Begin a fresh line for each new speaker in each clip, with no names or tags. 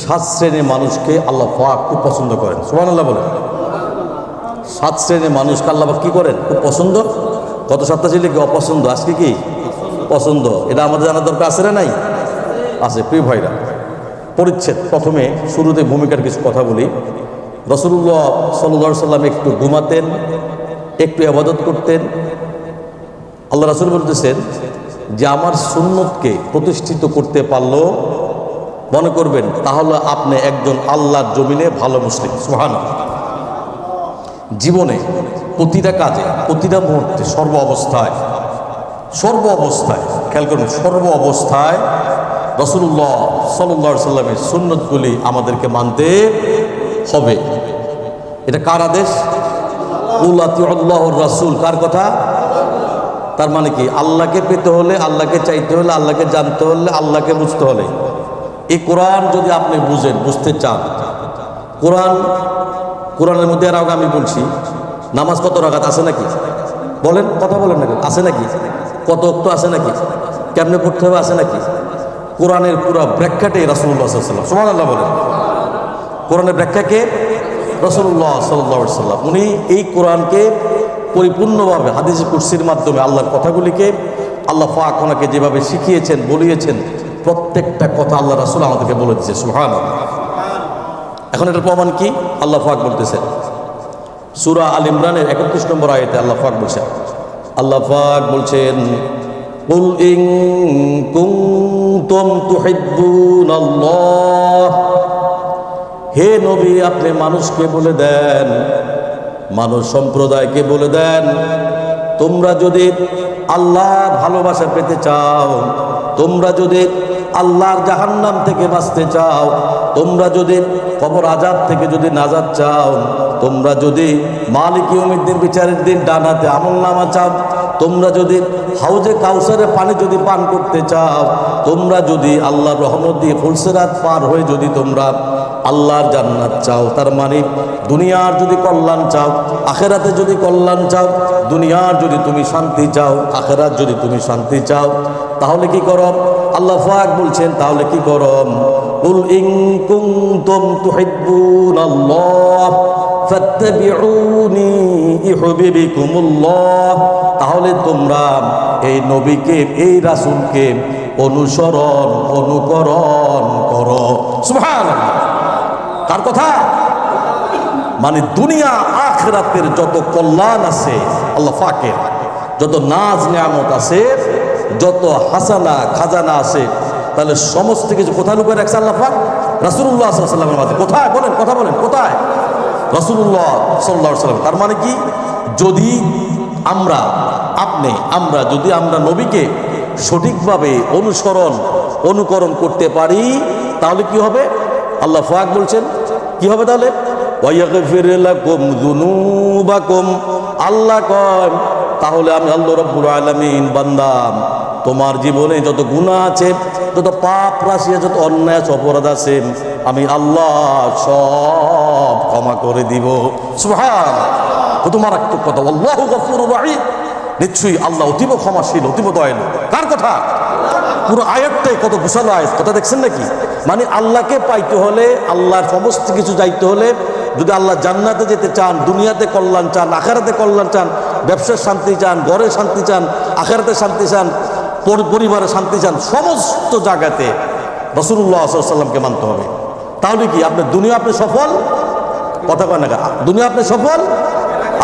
সাত শ্রেণীর মানুষকে আল্লাহ পাক খুব পছন্দ করেন। সুবহানাল্লাহ বলেন। সাত শ্রেণীর মানুষকে আল্লাহ পাক কি করেন? খুব পছন্দ। গত সপ্তাহ ছিল কি অপছন্দ, আজকে কি পছন্দ। এটা আমাদের জানার দরকার আছে না নাই? আছে। প্রিয় ভাইরা, পরিচ্ছেদ প্রথমে শুরুতে ভূমিকার কিছু কথা বলি। রাসূলুল্লাহ সাল্লাল্লাহু আলাইহি সাল্লাম একটু ঘুমাতেন, একটু ইবাদত করতেন। আল্লাহ রাসূল বলতেছেন যে আমার সুন্নতকে প্রতিষ্ঠিত করতে পারলো, মনে করবেন তাহলে আপনি একজন আল্লাহর জমিনে ভালো মুসলিম। সুবহানাল্লাহ। জীবনে প্রতিটা কাজে, প্রতিটা মুহূর্তে, সর্ব অবস্থায় খেয়াল করুন, সর্ব অবস্থায় রাসূলুল্লাহ সাল্লাল্লাহু আলাইহি সাল্লামের সুন্নতগুলি আমাদেরকে মানতে হবে। এটা কার আদেশ? কুল আতিউল্লাহর রাসূল। কার কথা? তার মানে কি? আল্লাহকে পেতে হলে, আল্লাহকে চাইতে হলে, আল্লাহকে জানতে হলে, আল্লাহকে বুঝতে হলে এই কোরআন যদি আপনি বুঝতে চান, কোরআনের মধ্যে এর আগে আমি বলছি নামাজ কত রাকাত আছে নাকি? বলেন, কথা বলেন নাকি? আছে নাকি? কত ওয়াক্ত আছে নাকি? কেমনে পড়তে হবে আছে নাকি? কোরআনের পুরো ব্যাখ্যাটাই রাসূলুল্লাহ সাল্লাল্লাহু আলাইহি ওয়াসাল্লাম। সুবহানাল্লাহ বলেন। কোরআনের ব্যাখ্যাকে রাসূলুল্লাহ সাল্লাল্লাহু আলাইহি ওয়াসাল্লাম, উনি এই কোরআনকে পরিপূর্ণভাবে হাদিসে কুরসির মাধ্যমে আল্লাহর কথাগুলিকে আল্লাহ পাক ওনাকে যেভাবে শিখিয়েছেন, বলিয়েছেন, প্রত্যেকটা কথা আল্লাহ রাসূল আমাদেরকে বলে দিয়েছে। সুবহানাল্লাহ। এখন এটার প্রমাণ কি? আল্লাহ পাক বলতেছেন সূরা আল ইমরানের 31 নম্বর আয়াতে আল্লাহ পাক বলছেন কুল ইন কুনতুম তুহিব্বুনাল্লাহ, হে নবী আপনি মানুষকে বলে দেন, মানুষ সম্প্রদায়কে বলে দেন, তোমরা যদি আল্লাহ ভালোবাসা পেতে চাও, তোমরা যদি আল্লাহর জাহান্নাম থেকে বাঁচতে চাও, তোমরা যদি কবর আযাব থেকে যদি নাজাত চাও, তোমরা যদি মালিক ইয়াউমিদ্দিন বিচারের দিন ডানাতে আমলনামা চাও, তোমরা যদি হাউজে কাউসারের পানি যদি পান করতে চাও, তোমরা যদি আল্লাহর রহমত দিয়ে ফুলসিরাত পার হয়ে যদি তোমরা আল্লাহর জান্নাত চাও, তার মানে দুনিয়ার যদি কল্যাণ চাও, আখেরাতে যদি কল্যাণ চাও, দুনিয়ার যদি তুমি শান্তি চাও, আখেরাত যদি তুমি শান্তি চাও, তাহলে কি করো? আল্লাহ পাক বলছেন তাহলে কি করো? কুল ইন কুনতুম তুহিব্বুনাল্লাহ ফাত্তাবিউনি ইউহিব্বুকুমুল্লাহ, তাহলে তোমরা এই নবীকে, এই রাসূলকে অনুকরণ করো। সুবহানাল্লাহ। কার কথা? মানে দুনিয়া আখিরাতের যত কল্যাণ আছে আল্লাহ পাকের, যত নাজ নিয়ামত আছে, যত হাসানা খাজানা আছে, তাহলে সমস্ত কিছু কোথায় লুকিয়ে রাখছে আল্লাহ পাক? রাসূলুল্লাহ সাল্লাল্লাহু আলাইহি ওয়াসাল্লামের মাঝে। কোথায়? বলেন, কথা বলেন, কোথায়? রাসূলুল্লাহ সাল্লাল্লাহু আলাইহি ওয়াসাল্লাম। তার মানে কি? যদি আমরা যদি আমরা নবীকে সঠিকভাবে অনুকরণ করতে পারি, তাহলে কি হবে? আল্লাহ পাক বলছেন কি হবে তাহলে? ওয়ায়াগফির লাকুম যুনুবাকুম, আল্লাহ কয় তাহলে আমি আল্লাহ রাব্বুল আলামিন বান্দা তোমার জীবনে যত গুনাহ আছে, যত পাপ রাশি আছে, যত অন্যায় অপরাধ আছে, আমি আল্লাহ সব ক্ষমা করে দিব। সুবহানাল্লাহ। কত মারাত্মক কথা! আল্লাহু গফুরুর রহিম, নিশ্চয়ই আল্লাহ অতীব ক্ষমাশীল, অতীব দয়ালু। কার কথা? পুরো আয়াতটাই কত বিশাল আয়াত, কথা দেখছেন নাকি? মানে আল্লাহকে পাইতে হলে, আল্লাহর সমস্ত কিছু যাইতে হলে, যদি আল্লাহ জান্নাতে যেতে চান, দুনিয়াতে কল্যাণ চান, আখেরাতে কল্যাণ চান, ব্যবসার শান্তি চান, ঘরে শান্তি চান, আখেরাতে শান্তি চান, পরিবারে শান্তি চান, সমস্ত জায়গাতে রাসূলুল্লাহ সাল্লাল্লাহু আলাইহি ওয়াসাল্লামকে মানতে হবে। তাহলে কি আপনি দুনিয়া আপনি সফল, কথা কয় না, দুনিয়া আপনি সফল,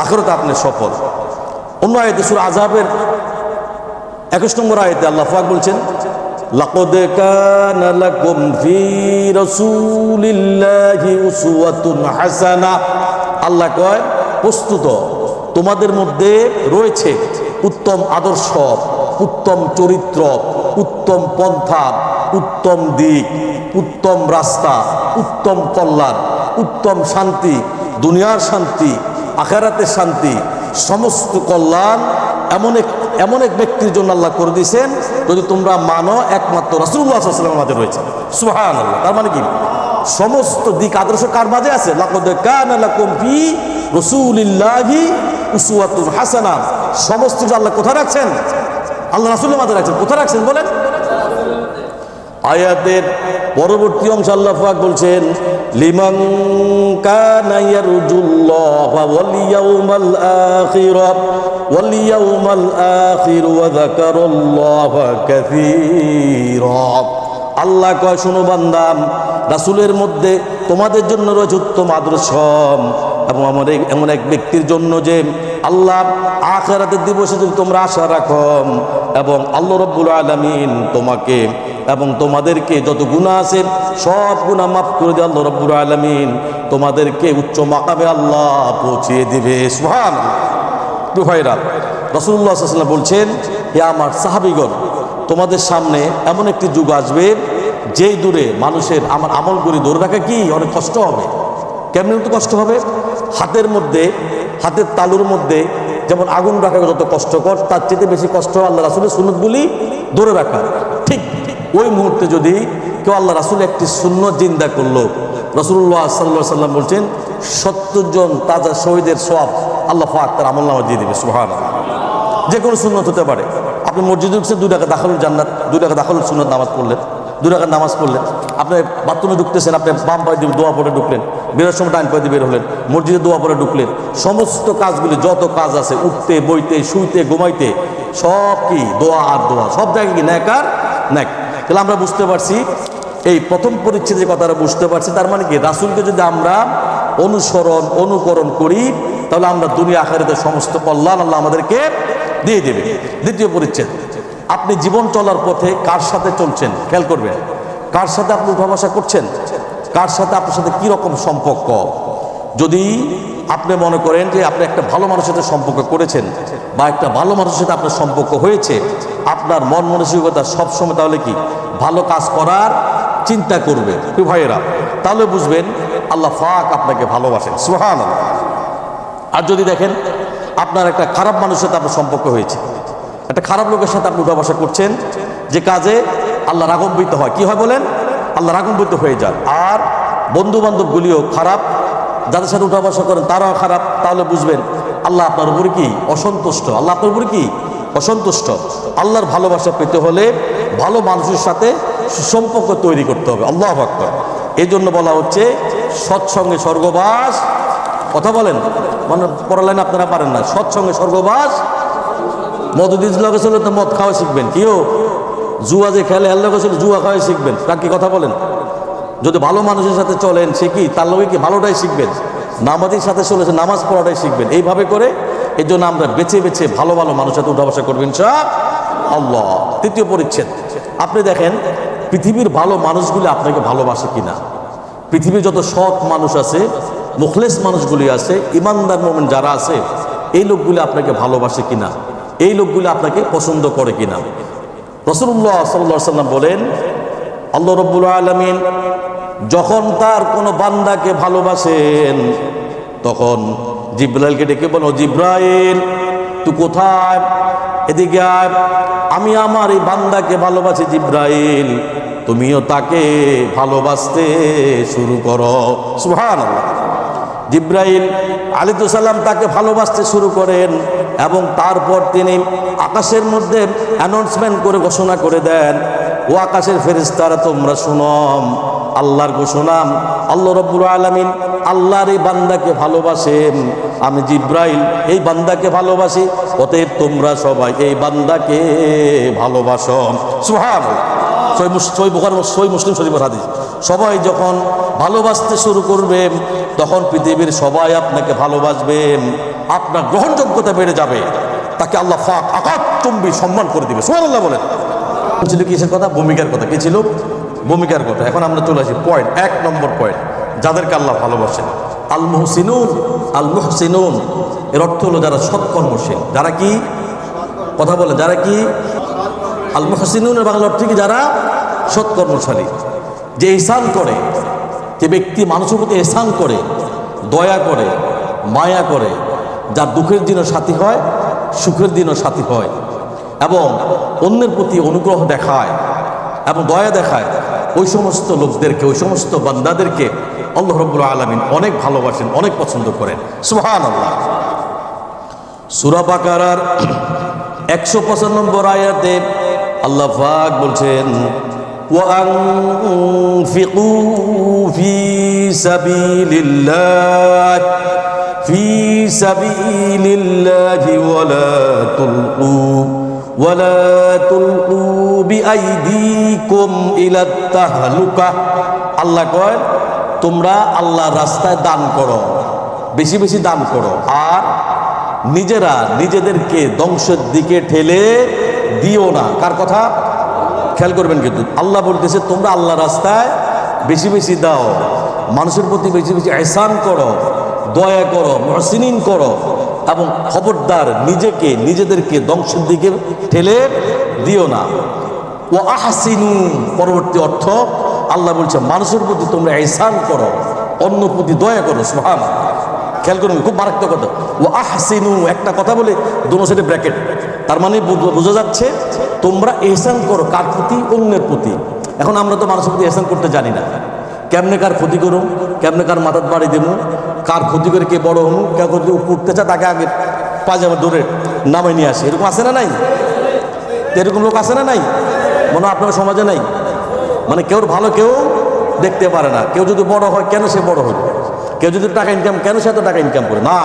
আখেরাতে আপনি সফল। অন্য আয়াতে সূরা আযাবের 21 নম্বর আয়াতে আল্লাহ পাক বলছেন লাকাদ কানা লাকুম ফি রাসূলিল্লাহি উসওয়াতুন হাসানাহ, আল্লাহ কয় প্রস্তুত তোমাদের মধ্যে রয়েছে উত্তম আদর্শ, উত্তম চরিত্র, উত্তম পন্থা, উত্তম দিক, উত্তম রাস্তা, উত্তম কল্যাণ, উত্তম শান্তি, দুনিয়ার শান্তি, আখিরাতের শান্তি, সমস্ত কল্যাণ এমন এক ব্যক্তির জন্য আল্লাহ করে দিয়েছেন, যদি তোমরা মানো একমাত্র রাসূলুল্লাহ সাল্লাল্লাহু আলাইহি ওয়াসাল্লামের মাঝে রয়েছে। সুবহানাল্লাহ। তার মানে কি? সমস্ত দিক আদর্শ কার মাঝে আছে? লাকাদ কানা লাকুম ফি রাসূলিল্লাহি উসওয়াতুন হাসানাহ। সমস্ত কিছু আল্লাহ কোথায় রাখছেন? আল্লাহ রাসূলের মাঝে রাখছেন। কোথায় রাখছেন বলেন? আয়াতের পরবর্তী অংশ আল্লাহ পাক বলছেন লিমান কানা ইয়ারজুল্লাহ ওয়াল ইয়াউমাল আখির ওয়া যাকারাল্লাহা কাসীরা। আল্লাহ কয়, শোনো বান্দা, রাসূলের মধ্যে তোমাদের জন্য রয়েছে উত্তম আদর্শ এবং আমাদের এমন এক ব্যক্তির জন্য যে আল্লাহ আখিরাতের দিবসে যদি তোমরা আশা রাখো এবং আল্লাহ রাব্বুল আলামিন তোমাকে এবং তোমাদেরকে যত গুনাহ আছে সব গুনাহ মাফ করে দিয়ে আল্লাহ রাব্বুল আলামিন তোমাদেরকে উচ্চ মাকামে আল্লাহ পৌঁছিয়ে দিবে। সুবহানাল্লাহ। ভাইরা, রাসূলুল্লাহ সাল্লাল্লাহু আলাইহি ওয়াসাল্লাম বলছেন, হে আমার সাহাবীগণ, তোমাদের সামনে এমন একটি যুগ আসবে যেই দূরে মানুষের আমার আমলগুলি ধরে রাখা কি অনেক কষ্ট হবে। কেমন তো কষ্ট হবে? হাতের তালুর মধ্যে যেমন আগুন রাখা যত কষ্টকর, তার চেয়ে বেশি কষ্ট আল্লাহ রাসূলের সুন্নতগুলি ধরে রাখা। ঠিক ওই মুহূর্তে যদি কেউ আল্লাহ রাসূল একটি সুন্নত জিন্দা করলো, রাসূলুল্লাহ সাল্লাল্লাহু আলাইহি ওয়াসাল্লাম বলছেন ৭০ জন তাজা শহীদের সওয়াব আল্লাহ পাক তার আমলনামায় দিয়ে দিবে। সুবহানাল্লাহ। যে কোনো সুন্নত হতে পারে। আপনি মসজিদে ঢুকছেন, 2 টাকা দাখিলুল জান্নাত, 2 টাকা দাখিলুল সুন্নাত নামাজ পড়লেন, 2 টাকার নামাজ পড়লেন। আপনি বাথরুমে ঢুকতেছেন, আপনি বাম পায়ে দিয়ে দোয়া পড়ে ঢুকলেন, বেরোর সময় ডান পায়ে দিয়ে বের হলেন, মসজিদে দোয়া পড়ে ঢুকলেন। সমস্ত কাজগুলি, যত কাজ আছে, উঠতে বইতে শুইতে ঘুমাইতে, সব কি দোয়া আর দোয়া, সব জায়গায় কি ন্যাক আর ন্যাক। তাহলে আমরা বুঝতে পারছি, এই প্রথম পরিচ্ছেদের কথাটা বুঝতে পারছি, তার মানে কি রাসূলকে যদি আমরা অনুকরণ করি তাহলে আমরা দুনিয়া আখিরাতের সমস্ত কল্যাণ আল্লাহ আমাদেরকে দিয়ে দেবে। দ্বিতীয় পরিচ্ছেদ, আপনি জীবন চলার পথে কার সাথে চলছেন খেয়াল করবেন। কার সাথে আপনি উঠা বসা করছেন, কার সাথে আপনার সাথে কীরকম সম্পর্ক। যদি আপনি মনে করেন যে আপনি একটা ভালো মানুষের সাথে সম্পর্ক করেছেন বা একটা ভালো মানুষের সাথে আপনার সম্পর্ক হয়েছে, আপনার মন মানসিকতা সবসময় তাহলে কি ভালো কাজ করার চিন্তা করবে ভাইয়েরা, তাহলে বুঝবেন আল্লাহ পাক আপনাকে ভালোবাসেন। সুবহানাল্লাহ। আর যদি দেখেন আপনার একটা খারাপ মানুষের সাথে আপনার সম্পর্ক হয়েছে, একটা খারাপ লোকের সাথে আপনি উঠা বসা করছেন, যে কাজে আল্লাহ রাগান্বিত হয়, কি হয় বলেন? আল্লাহ রাগান্বিত হয়ে যান। আর বন্ধু বান্ধবগুলিও খারাপ, যাদের সাথে উঠা বসা করেন তারাও খারাপ, তাহলে বুঝবেন আল্লাহ আপনার উপরে কি অসন্তুষ্ট। আল্লাহ আপনার উপরে কি অসন্তুষ্ট। আল্লাহর ভালোবাসা পেতে হলে ভালো মানুষের সাথে সুসম্পর্ক তৈরি করতে হবে। আল্লাহু আকবার। এই জন্য বলা হচ্ছে সৎসঙ্গে স্বর্গবাস। কথা বলেন, মানে পড়ালেন আপনারা পারেন না। সৎসঙ্গে স্বর্গবাস, মদুদিজ লগে চলে তো মদ খাওয়া শিখবেন, কেউ জুয়া যে খেলে এর লগে চলে জুয়া খাওয়াই শিখবেন। তার কি কথা বলেন? যদি ভালো মানুষের সাথে চলেন সে কি তার লগে কি ভালোটাই শিখবেন, নামাজের সাথে চলেছে নামাজ পড়াটাই শিখবেন। এইভাবে করে এই জন্য আমরা বেছে বেছে ভালো ভালো মানুষের সাথে উঠা বসা করবেন ইনশাআল্লাহ। তৃতীয় পরিচ্ছেদ, আপনি দেখেন পৃথিবীর ভালো মানুষগুলি আপনাকে ভালোবাসে কিনা। পৃথিবীর যত সৎ মানুষ আছে, মুখলেস মানুষগুলি আছে, ইমানদার মুমিন যারা আছে, এই লোকগুলি আপনাকে ভালোবাসে কিনা, এই লোকগুলি আপনাকে পছন্দ করে কিনা। রাসূলুল্লাহ সাল্লাল্লাহু আলাইহি ওয়াসাল্লাম বলেন, আল্লাহ রাব্বুল আলামিন যখন তার কোনো বান্দাকে ভালোবাসেন তখন জিব্রাইলকে ডেকে বলো, জিব্রাইল তুই কোথায়, এদিকে আয়, আমি আমার এই বান্দাকে ভালোবাসি। জিব্রাইল তুমিও তাকে ভালোবাসতে শুরু করো। সুবহানাল্লাহ। জিব্রাইল আলাইহিস সালাম তাকে ভালোবাসতে শুরু করেন এবং তারপর তিনি আকাশের মধ্যে অ্যানাউন্সমেন্ট করে ঘোষণা করে দেন, ও আকাশের ফেরেশতারা তোমরা শুনো, আল্লাহর ঘোষণা, আল্লাহ রাব্বুল আলামিন আল্লাহর এই বান্দাকে ভালোবাসেন, আমি জিব্রাইল এই বান্দাকে ভালোবাসি, অতএব তোমরা সবাই এই বান্দাকে ভালোবাসো। সুবহানাল্লাহ। সহিহ বুখারী সহিহ মুসলিম শরীফের হাদিস। সবাই যখন ভালোবাসতে শুরু করবে তখন পৃথিবীর সবাই আপনাকে ভালোবাসবেন, আপনার গ্রহণযোগ্যতা বেড়ে যাবে, তাকে আল্লাহ পাক আকাশচুম্বী সম্মান করে দিবে। সুবহানাল্লাহ বলেন। ছিল কিসের কথা? ভূমিকার কথা। কি ছিল? ভূমিকার কথা। এখন আমরা চলে আসি পয়েন্ট, 1 নম্বর পয়েন্ট, যাদেরকে আল্লাহ ভালোবাসেন। আল মুহসিনুন, আল মুহসিনুন এর অর্থ হলো যারা সৎকর্মশীল। যারা কি? কথা বলে, যারা কি? আল মুহসিনুনের বাংলা অর্থ কি? যারা সৎকর্মশালী, যে ইহসান করে, যে ব্যক্তি মানুষের প্রতি ইহসান করে, দয়া করে, মায়া করে, যার দুঃখের দিনও সাথী হয়, সুখের দিনও সাথী হয় এবং অন্যের প্রতি অনুগ্রহ দেখায় এবং দয়া দেখায়, ওই সমস্ত লোকদেরকে, ওই সমস্ত বান্দাদেরকে আল্লাহ রাব্বুল আলামিন অনেক ভালোবাসেন, অনেক পছন্দ করেন। সুবহানাল্লাহ। সূরা বাকারার 195 নম্বর আয়াতে আল্লাহ পাক বলছেন, وأنفقوا في سبيل الله ولا تلقوا بأيديكم إلى التهلكة আল্লাহ কয় তোমরা আল্লাহর রাস্তায় দান করো, বেশি বেশি দান করো, আর নিজেরা নিজেদেরকে ধ্বংসের দিকে ঠেলে দিও না। কার কথা খেয়াল করবেন, কিন্তু আল্লাহ বলতেছে তোমরা আল্লাহ রাস্তায় বেশি বেশি দাও, মানুষের প্রতি বেশি বেশি ইহসান করো, দয়া করো, মুহসিনিন করো, এবং খবরদার নিজেকে নিজেদেরকে ধ্বংসের দিকে ঠেলে দিও না। ও আহসিনু, পরবর্তী অর্থ আল্লাহ বলছে মানুষের প্রতি তোমরা ইহসান করো, অন্য প্রতি দয়া করো। সুবহানাল্লাহ, খেয়াল করুন, খুব মারাত্মক কথা। ও আহসিনু, একটা কথা বলে দোনো সাইডে ব্র্যাকেট, তার মানে বোঝা যাচ্ছে তোমরা ইহসান করো কার প্রতি? অন্যের প্রতি। এখন আমরা তো মানুষের প্রতি ইহসান করতে জানি না, কেমনে কার ক্ষতি করুন, কেমনে কার মাথার বাড়ি দেবো, কার ক্ষতি করে কে বড় হন, কে যদি উঠতে চায় তাকে আগে পাজামা ধরে নামে নিয়ে আসে, এরকম আছে না নাই? এরকম লোক আছে না নাই? মনে হয় আপনার সমাজে নাই। মানে কেউ ভালো কেউ দেখতে পারে না, কেউ যদি বড় হয় কেন সে বড় হল, কেউ যদি টাকা ইনকাম কেন সে এত টাকা ইনকাম করে না,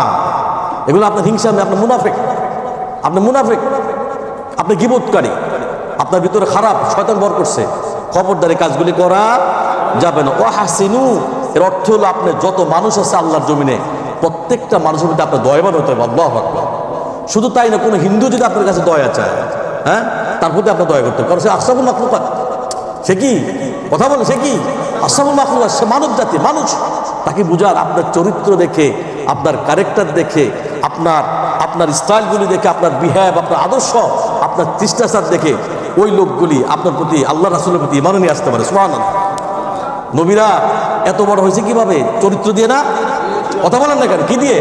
এগুলো আপনার হিংসা, আপনার মুনাফিক, আপনি মুনাফিক, আপনি গীবতকারী, আপনার ভিতরে খারাপ শয়তান ভর করছে। খবরদারি কাজগুলি করা যাবে না। ও হাসিনু, এর অর্থ হলো আপনি যত মানুষ আছে আল্লাহর জমিনে প্রত্যেকটা মানুষের মধ্যে আপনার দয়াবান হতে হবে। আল্লাহু আকবার। শুধু তাই না, কোনো হিন্দু যদি আপনার কাছে দয়া চায়, হ্যাঁ, তার প্রতি আপনার দয়া করতে হবে, কারণ সে আশরাফুল মাখলুকাত। সে কি কথা বলে? সে কি আশরাফুল মাখলুকাত, সে মানব জাতি, মানুষ। তাকে বুঝার আপনার চরিত্র দেখে, আপনার ক্যারেক্টার দেখে, আপনার স্টাইলগুলি দেখে, আপনার বিহেভ, আপনার আদর্শ, আপনার শিষ্টাচার দেখে ওই লোকগুলি আপনার প্রতি, আল্লাহ রাসূলের প্রতি ঈমান নিয়ে আসতে পারে। সুবহানাল্লাহ। নবীরা এত বড় হয়েছে কিভাবে? চরিত্র দিয়ে না? কথা বলেন না কেন? কি দিয়ে?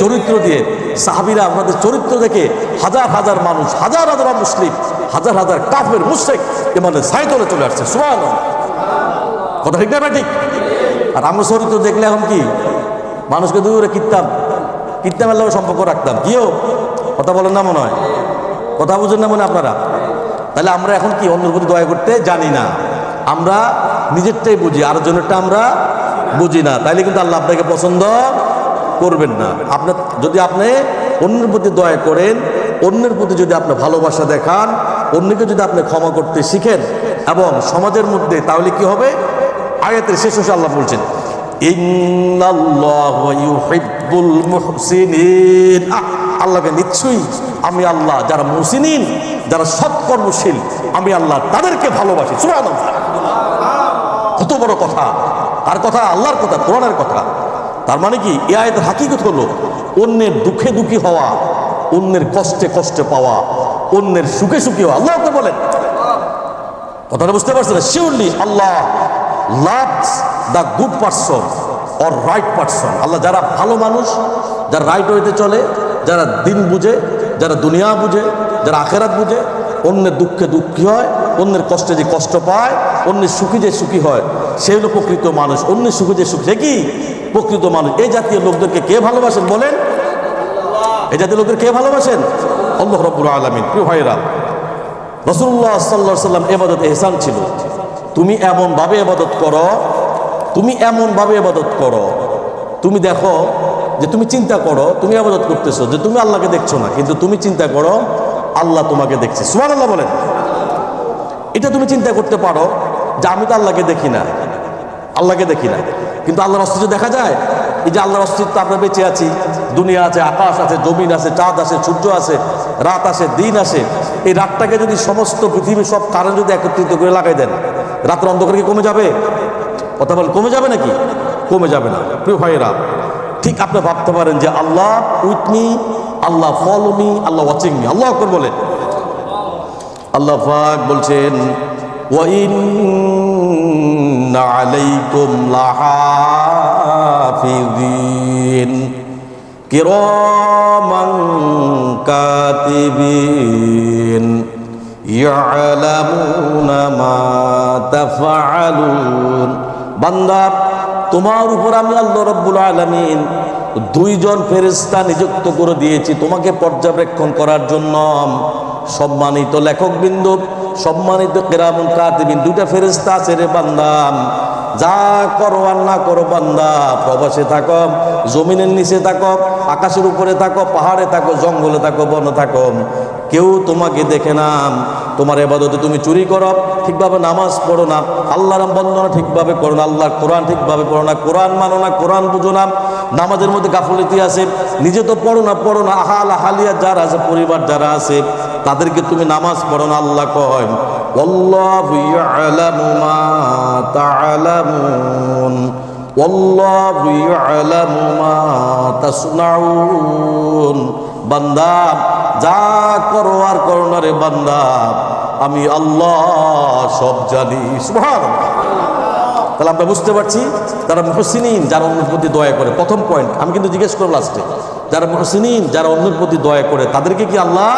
চরিত্র দিয়ে। সাহাবীরা আমাদের চরিত্র দেখে হাজার হাজার মানুষ, হাজার হাজার মুসলিম, হাজার হাজার কাফের মুশরিক ইমানের সাইতলে চলে আসছে। সুবহানাল্লাহ। কথা ঠিক না ঠিক? আর আমরা চরিত্র দেখলে এখন কি মানুষকে দূরে কিনতাম আল্লাহ সম্পর্ক রাখতাম, কিও কথা বলেন না মনে হয়, কথা বুঝেন না মনে আপনারা? তাহলে আমরা এখন কি অন্যের প্রতি দয়া করতে জানি না, আমরা নিজেরটাই বুঝি, আর জনেরটা আমরা বুঝি না। তাইলে কিন্তু আল্লাহ আপনাকে পছন্দ করবেন না। আপনার যদি আপনি অন্যের প্রতি দয়া করেন, অন্যের প্রতি যদি আপনি ভালোবাসা দেখান, অন্যকে যদি আপনি ক্ষমা করতে শিখেন এবং সমাজের মধ্যে, তাহলে কি হবে? আয়াতের শেষ অংশে আল্লাহ বলছেন ইন্নাল্লাহা ইউহিব্বুল মুহসিনিন। আল্লাহকে নিশ্চয়ই আমি আল্লাহ যারা মুহসিনিন, যারা সৎকর্মশীল, আমি আল্লাহ তাদেরকে ভালোবাসি। সুবহানাল্লাহ। কত বড় কথা! আর কথা আল্লাহর কথা, কোরআনের কথা। তার মানে কি এই আয়াতের হাকিকত হলো অন্যের দুঃখে দুঃখী হওয়া, অন্যের কষ্টে কষ্টে পাওয়া, অন্যের সুখে সুখী হওয়া। আল্লাহ তো বলেন, কথাটা বুঝতে পারছেন? Surely Allah loves the good person or right person. আল্লাহ যারা ভালো মানুষ, যারা রাইট ওয়েতে চলে, যারা দিন বুঝে, যারা দুনিয়া বুঝে, যারা আখেরাত বুঝে, অন্যের দুঃখে দুঃখী হয়, অন্যের কষ্টে যে কষ্ট পায়, অন্যের সুখী যে সুখী হয়, সে হলো প্রকৃত মানুষ। অন্যের সুখী যে সুখী, সে কি প্রকৃত মানুষ। এই জাতীয় লোকদেরকে কে ভালোবাসেন বলেন? এই জাতীয় লোকদের কে ভালোবাসেন? আল্লাহ রাব্বুল আলামিন। প্রিয় ভাইরা, রাসূলুল্লাহ সাল্লাল্লাহু আলাইহি ওয়াসাল্লাম ইবাদত ইহসান ছিল। তুমি এমনভাবে ইবাদত করো, তুমি এমনভাবে ইবাদত করো, তুমি দেখো যে তুমি চিন্তা করো তুমি ইবাদত করতেছো, যে তুমি আল্লাহকে দেখছো না, কিন্তু তুমি চিন্তা করো আল্লাহ তোমাকে দেখছে। সুবহানাল্লাহ বলেন। এটা তুমি চিন্তা করতে পারো যে আমি তো আল্লাহকে দেখি না, আল্লাহকে দেখি না, কিন্তু আল্লাহর অস্তিত্ব দেখা যায়। এই যে আল্লাহর অস্তিত্ব, আমরা বেঁচে আছি, দুনিয়া আছে, আকাশ আছে, জমিন আছে, চাঁদ আছে, সূর্য আছে, রাত আছে, দিন আছে। এই রাতটাকে যদি সমস্ত পৃথিবীর সব কারেন্ট যদি একত্রিত করে লাগাই দেন, রাতের অন্ধকার কি কমে যাবে? কথা বলেন, কমে যাবে নাকি? কমে যাবে না। প্রিয় ভাইয়েরা, ঠিক আপনি ভাবতে পারেন যে আল্লাহ উইথ মি, আল্লাহ ফলো মি, আল্লাহ ওয়াচিং মি। আল্লাহ আকবার বলেন। আল্লাহ পাক বলছেন ওয়া ইন্না আলাইকুম লাহাফিযিন কিরামান কাতিবিন ইয়ালামুনা মা তাফআলুন। বান্দা, তোমার উপর আমি আল্লাহ রাব্বুল আলামিন দুইজন ফেরেশতা নিযুক্ত করে দিয়েছি তোমাকে পর্যবেক্ষণ করার জন্য। সম্মানিত লেখকবৃন্দ, সম্মানিত কিরামুল কাতিবিন, দুইটা ফেরেশতা আছে রে বান্দা। যা করো আর না করো বান্দা, প্রবাসে থাকো, জমিনের নিচে থাকো, আকাশের উপরে থাকো, পাহাড়ে থাকো, জঙ্গলে থাকো, বনে থাকো, কেউ তোমাকে দেখে না। তোমার ইবাদতে তুমি চুরি করো, ঠিকভাবে নামাজ পড়ো না, আল্লাহর নাম বন্দনা ঠিকভাবে করো না, আল্লাহর কোরআন ঠিকভাবে পড়ো না, কোরআন মানো না, কোরআন বুঝো না, নামাজের মধ্যে গাফলতি আছে, নিজে তো পড়ো না, আহাল আহালিয়া যারা আছে, পরিবার যারা আছে, তাদেরকে তুমি নামাজ পড়ো না। আল্লাহ কয় ওয়াল্লাহু ইয়ালামু মা তা'লামুন ওয়াল্লাহু ইয়ালামু মা তাসনাউন। বান্দা যা করো আর করো না রে বান্দা, আমি আল্লাহ সব জানি। সুবহানাল্লাহ। তাহলে আমরা বুঝতে পারছি যারা মুহসিনিন, যারা অন্যের প্রতি দয়া করে, প্রথম পয়েন্ট আমি কিন্তু জিজ্ঞেস করব লাস্টে, যারা মুহসিনিন, যারা অন্যের প্রতি দয়া করে, তাদেরকে কি আল্লাহ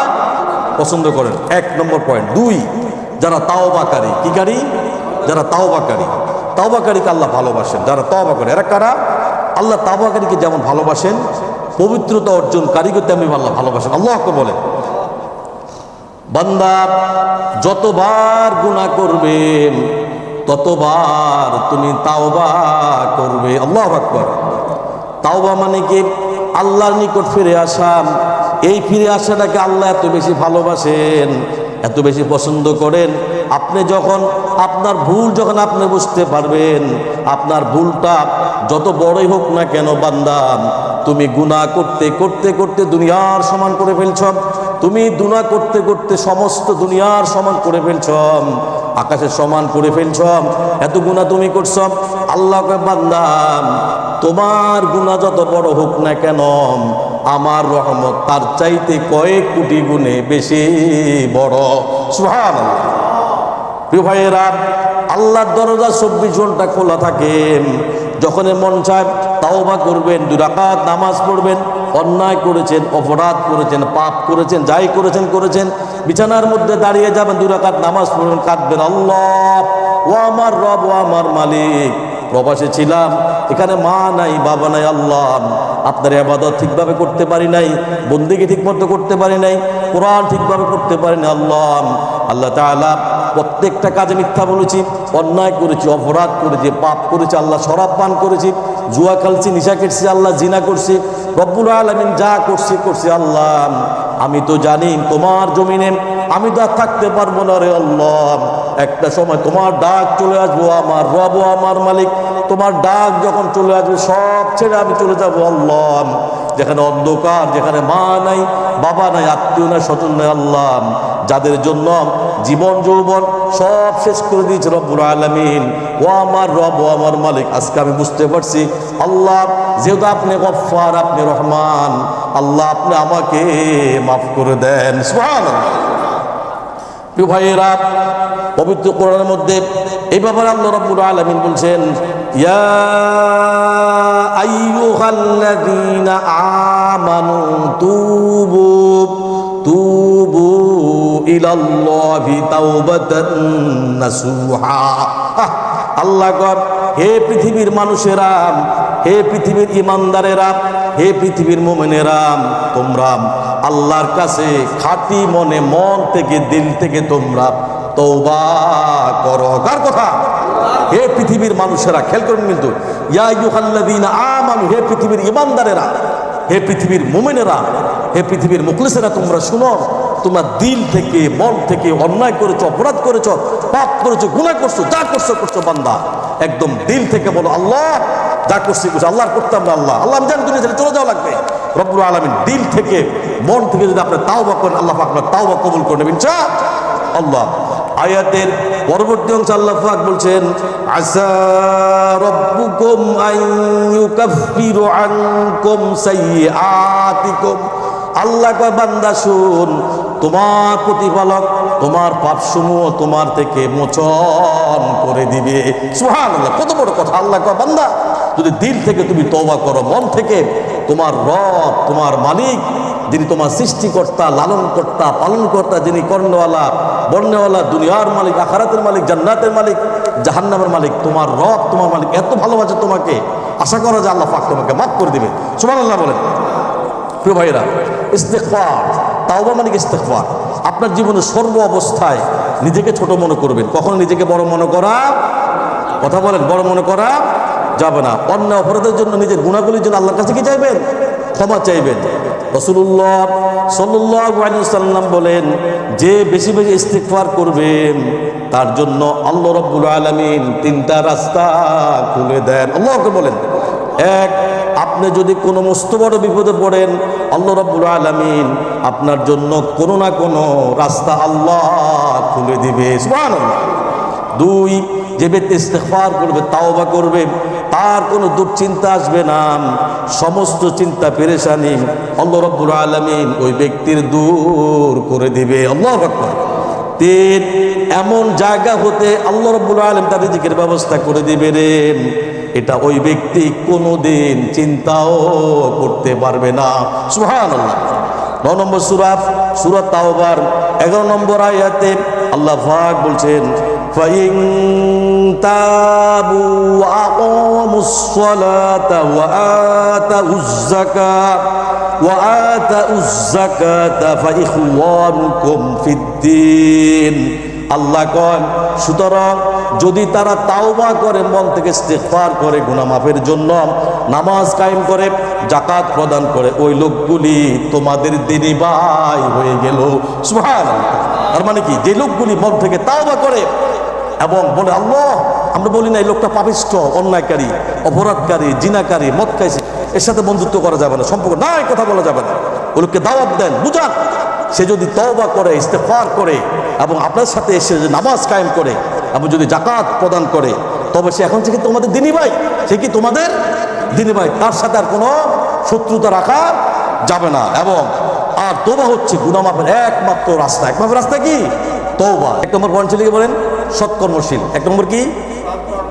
পছন্দ করেন? 1 নম্বর পয়েন্ট। 2, যারা তাওবাকারী, কি কারী? যারা তাওবাকারীকে আল্লাহ ভালোবাসেন। যারা তওবা করে, এরা কারা? আল্লাহ তাওবাকারীকে যেমন ভালোবাসেন, পবিত্রতা অর্জনকারীকে তেমনি আল্লাহ ভালোবাসেন। আল্লাহকে বলেন বান্দা যতবার গুনাহ করবেন ততবার তুমি তাওবা করবে। আল্লাহু আকবার। তাওবা মানে কি? আল্লাহর নিকট ফিরে আসা। এই ফিরে আসাটাকে আল্লাহ এত বেশি ভালোবাসেন, এত বেশি পছন্দ করেন। আপনি যখন আপনার ভুল যখন আপনি বুঝতে পারবেন, আপনার ভুলটা যত বড়ই হোক না কেন বান্দা, তুমি গুনাহ করতে করতে করতে দুনিয়ার সমান করে ফেলছ, তুমি গুনাহ করতে করতে সমস্ত দুনিয়ার সমান করে ফেলছ, আকাশের সমান করে ফেলছ, এত গুনাহ তুমি করছ। আল্লাহকে বান্দা তোমার গুনাহ যত বড় হোক না কেন, আমার রহমত তার চাইতে কয়েক কোটি গুণে বেশি বড়। সুবহানাল্লাহ। প্রিয় ভাইয়েরা, আল্লাহর দরজা 24 ঘন্টা খোলা থাকে। যখন মন চায় তাওবা করবেন, 2 রাকাত নামাজ পড়বেন, অন্যায় করেছেন, অপরাধ করেছেন, পাপ করেছেন, যাই করেছেন, বিছানার মধ্যে দাঁড়িয়ে যাবেন, 2 রাকাত নামাজ পড়বেন, কাঁদবেন, আল্লাহ ও আমার রব, ও আমার মালিক, প্রবাসে ছিলাম, এখানে মা নাই, বাবা নাই, আল্লাহ আপনার ইবাদত ঠিকভাবে করতে পারি নাই, বন্দেগী ঠিকমতো করতে পারি নাই, কোরআন ঠিকভাবে করতে পারি না। আল্লাহ তাআলা প্রত্যেকটা কাজে মিথ্যা বলেছি, অন্যায় করেছি, অপরাধ করেছি, পাপ করেছি, আল্লাহ শরাব পান করেছি, জুয়া খেলছি, নিশা খেলছি, আল্লাহ জিনা করছি, রব্বুল আলামিন যা করছি আল্লাহ আমি তো জানি তোমার জমিনে আমি তো আর থাকতে পারবো না রে আল্লাহ। একটা সময় তোমার ডাক চলে আসবো, আমার রব, আমার মালিক, তোমার ডাক যখন চলে আসবে সব ছেড়ে আমি চলে যাবো আল্লাহ। যেখানে অন্ধকার, যেখানে মা নাই, বাবা নাই, আত্মীয় নাই, স্বজন নাই, আল্লাহ যাদের জন্য জীবন যৌবন সব শেষ করে দিয়েছে রব্বুল আলামিন, ও আমার রব, ও আমার মালিক, আজকে আমি বুঝতে পারছি আল্লাহ যেহেতু আপনি গফফার, আপনি রহমান, আল্লাহ আপনি আমাকে মাফ করে দেন। সুবহানাল্লাহ। প্রিয় ভাইয়েরা, পবিত্র কোরআনের মধ্যে এই ব্যাপারে আল্লাহ রাব্বুল আলামিন বলছেন, ইয়া আইয়ুহাল্লাযীনা আমানু তুবু ইলাল্লাহি তাওবাতান নাসুহা। আল্লাহ কয়, হে পৃথিবীর মানুষেরা, হে পৃথিবীর ইমানদারেরা, হে পৃথিবীর মুমিনেরা, তোমরা আল্লাহর কাছে খাঁটি মনে, মন থেকে, দিল থেকে তোমরা তওবা করো। কার কথা? হে পৃথিবীর মানুষেরা, খেয়াল করুন কিন্তু, ইয়া আইয়ুহাল্লাযীনা আমানু, হে পৃথিবীর ইমানদারেরা, হে পৃথিবীর মুমিনেরা, হে পৃথিবীর মুখলিসেরা, তোমরা শুনো, তোমরা দিল থেকে, মন থেকে অন্যায় করেছো, অপরাধ করেছো, পাপ করেছো, গুনাহ করছো, যা করছো বান্দা, একদম দিল থেকে বলো আল্লাহ যা করছি আল্লাহর করতাম না, আল্লাহ আমি জানি দুনিয়া ছেড়ে চলে যাওয়া লাগবে। রব্বুল আলামিন দিল থেকে, মন থেকে যদি আপনি তাওবা করেন, আল্লাহ আপনার তাওবা কবুল করে নেবেন ইনশাআল্লাহ। আয়াতের পরবর্তী অংশে আল্লাহ পাক বলছেন, আসা রাব্বুকুম আন ইউকাফফিরু আনকুম সাইয়্যাতিকুম। আল্লাহ কয়, বান্দা শুন, তোমার প্রতিপালক তোমার পাপসমূহ তোমার থেকে মোচন করে দিবে। সুবহানাল্লাহ, কত বড় কথা। আল্লাহ কয়, বান্দা যদি দিল থেকে তুমি তওবা করো, মন থেকে, তোমার রব, তোমার মালিক, যিনি তোমার সৃষ্টিকর্তা, লালনকর্তা, পালনকর্তা, যিনি কর্ণওয়ালা, বর্ণওয়ালা, দুনিয়ার মালিক, আখিরাতের মালিক, জান্নাতের মালিক, জাহান্নামের মালিক, তোমার রব, তোমার মালিক এত ভালোবাসে তোমাকে, আশা করো যে আল্লাহ পাক তোমাকে মাফ করে দিবে। সুবহানাল্লাহ বলেন। প্রিয় ভাইয়েরা, ইস্তিগফার তাওবা মানে ইস্তেগফার। আপনার জীবনের সর্ব অবস্থায় নিজেকে ছোট মনে করবেন, কখনো নিজেকে বড় মনে করা, কথা বলেন, বড় মনে করা যাবে না। অন্য অপরাধের জন্য, নিজের গুনাহগুলির জন্য আল্লাহর কাছে কি চাইবেন? ক্ষমা চাইবেন। রাসূলুল্লাহ সাল্লাল্লাহু আলাইহি ওয়াসাল্লাম বলেন, যে বেশি বেশি ইস্তিগফার করবেন তার জন্য আল্লাহ রাব্বুল আলামিন তিনটা রাস্তা খুলে দেন। আল্লাহকে বলেন, এক, আপনি যদি কোনো মস্ত বড় বিপদে পড়েন, আল্লাহ রাব্বুল আলামিন আপনার জন্য কোনো না কোনো রাস্তা আল্লাহ খুলে দিবে, সুবহানাল্লাহ। দুই, যে ব্যক্তি ইস্তেগফার করবে, তাওবা করবে, তার কোনো দুশ্চিন্তা আসবে না, সমস্ত চিন্তা পেরেশানি আল্লাহ রাব্বুল আলামিন ওই ব্যক্তির দূর করে দিবে। আল্লাহু আকবার। তিন, এমন জায়গা হতে আল্লাহ রাব্বুল আলামিন তার রিজিকের ব্যবস্থা করে দিবেন, এটা ওই ব্যক্তি কোনোদিন চিন্তাও করতে পারবে না, সুবহানাল্লাহ। 9 নম্বর সূরা তাওবার 11 নম্বর আয়াতে আল্লাহ পাক বলছেন, ফাইন তাবু ওয়া আকামুস সালাতা ওয়া আতাউজ যাকাতা ফাইখওয়ানুকুম ফিদ্দীন। আল্লাহ কন, সুতরাং যদি তারা তাওবা করে, মন থেকে ইস্তিগফার করে, গুনাহ মাফের জন্য নামাজ কায়েম করে, যাকাত প্রদান করে, ওই লোকগুলি তোমাদের দিনী ভাই হয়ে গেল, সুবহানাল্লাহ। তার মানে কি, যে লোকগুলি মন থেকে তাওবা করে এবং বলে আল্লাহ, আমরা বলি না এই লোকটা পাপিষ্ঠ, অন্যায়কারী, অপরাধকারী, জিনাকারী, মদ খাইছে, এর সাথে বন্ধুত্ব করা যাবে না, সম্পর্ক নাই, কথা বলা যাবে না। ওই লোককে দাওয়াত দেন, বুঝান। সে যদি তওবা করে, ইস্তেগফার করে এবং আপনার সাথে এসে নামাজ কায়েম করে এবং যদি যাকাত প্রদান করে, তবে সে এখন থেকে তোমাদের দিনী ভাই, সে কি তোমাদের দিনী ভাই, তার সাথে আর কোনো শত্রুতা রাখা যাবে না। এবং আর তওবা হচ্ছে গুনাহ মাফের একমাত্র রাস্তা। একমাত্র রাস্তা কি? তওবা। 1 নম্বর পয়েন্ট ছিল কি বলেন? সৎকর্মশীল। 1 নম্বর কি?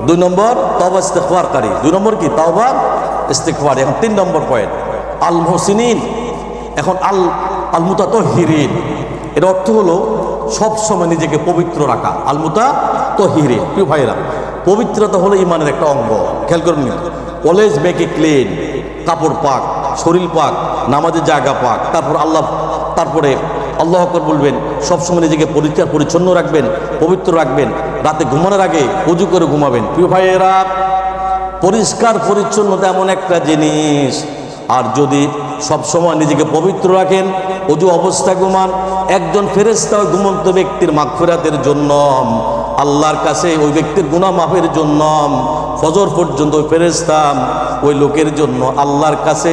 2 নম্বর তওবা ইস্তেগফারকারী। 2 নম্বর কি? তওবা ইস্তেগফার। এখন 3 নম্বর পয়েন্ট আল মুহসিনিন। এখন আল মুতাতাহহিরিন, এর অর্থ হলো সব সময় নিজেকে পবিত্র রাখা। আল মুতাতাহহিরিন, প্রিয় ভাইরা, পবিত্রতা হলো ইমানের একটা অঙ্গ। খেয়াল করুন, অলওয়েজ মেক এ ক্লিন, কাপড় পাক, শরীর পাক, নামাজের জায়গা পাক, তারপরে আল্লাহু আকবার বলবেন, সবসময় নিজেকে পরিষ্কার পরিচ্ছন্ন রাখবেন, পবিত্র রাখবেন, রাতে ঘুমানোর আগে ওযু করে ঘুমাবেন। প্রিয় ভাইয়েরা, পরিষ্কার পরিচ্ছন্নতা এমন একটা জিনিস, আর যদি সবসময় নিজেকে পবিত্র রাখেন, ওযু অবস্থায় ঘুমান, একজন ফেরেশতা ওই ঘুমন্ত ব্যক্তির মাগফিরাতের জন্য, আল্লাহর কাছে ওই ব্যক্তির গুনাহ মাফের জন্য ফজর পর্যন্ত ওই ফেরেশতা ওই লোকের জন্য আল্লাহর কাছে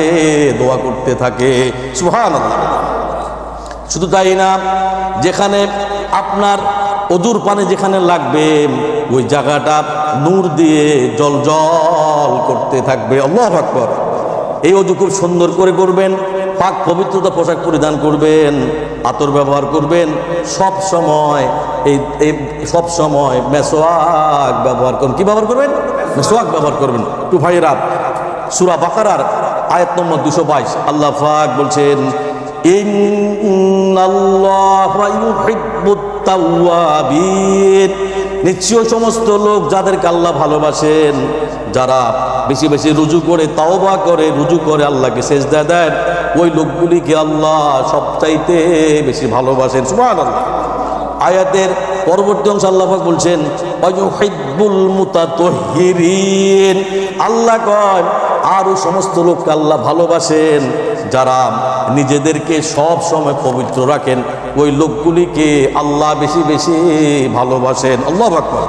দোয়া করতে থাকে, সুবহানাল্লাহ। শুধু তাই না, যেখানে আপনার ওযুর পানি যেখানে লাগবে, ওই জায়গাটা নূর দিয়ে জলজল করতে থাকবে। আল্লাহু আকবার। এই ওযু খুব সুন্দর করে করবেন, পাক পবিত্রতা পোশাক পরিধান করবেন, আতর ব্যবহার করবেন, সব সময় মেসওয়াক ব্যবহার করবেন। কি ব্যবহার করবেন? মেসওয়াক ব্যবহার করবেন। একটু ভাইয়েরা, সূরা বাকারার আয়াত নম্বর 222 আল্লাহ পাক বলছেন, ইন্নাল্লাহা ইউহিব্বুত তাওয়াবিন। নিশ্চয় সমস্ত লোক যাদেরকে আল্লাহ ভালোবাসেন, যারা বেশি বেশি রুজু করে, তাওবা করে, রুজু করে আল্লাহকে সেজদা দেন, ওই লোকগুলিকে আল্লাহ সবচাইতে বেশি ভালোবাসেন, সুবহানাল্লাহ। আয়াতের পরবর্তী অংশ আল্লাহ পাক বলছেন, ওয়ায়ুহিব্বুল মুতাতাহহিরিন। আল্লাহ কয়, আর ওই সমস্ত লোককে আল্লাহ ভালোবাসেন যারা নিজেদেরকে সব সময় পবিত্র রাখেন, ওই লোকগুলিকে আল্লাহ বেশি বেশি ভালোবাসেন। আল্লাহু আকবার।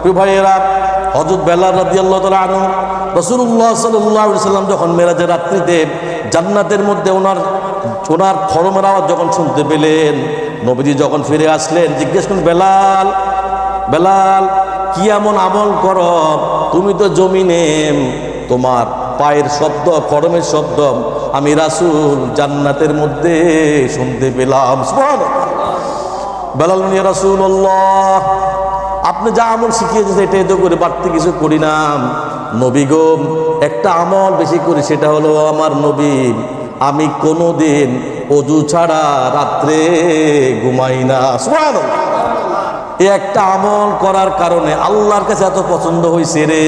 প্রিয় ভাইয়েরা, হযরত বেলাল রাদিয়াল্লাহু তাআলা আনহু, রাসূলুল্লাহ সাল্লাল্লাহু আলাইহি ওয়াসাল্লাম যখন মেরাজের রাত্রিতে জান্নাতের মধ্যে ওনার খড়মের আওয়াজ যখন শুনতে পেলেন, নবীজি যখন ফিরে আসলেন, জিজ্ঞেস করলেন, বেলাল কি এমন আমল করো, তুমি তো জমিনে তোমার পায়ের শব্দ, খড়মের শব্দ আমি রাসূল জান্নাতের মধ্যে শুনতে পেলাম। সুবহানাল্লাহ। বেলাল বললেন, ইয়া রাসূলুল্লাহ, আপনি যা আমল শিখিয়েছেন এটাই তো করে, বাড়তি কিছু করি না। নবী গো, একটা আমল বেশি করি, সেটা হলো আমার নবী, আমি কোনোদিন ওযু ছাড়া রাত্রে ঘুমাই না। সুবহানাল্লাহ। এই একটা আমল করার কারণে আল্লাহর কাছে এত পছন্দ হয়েছে রে।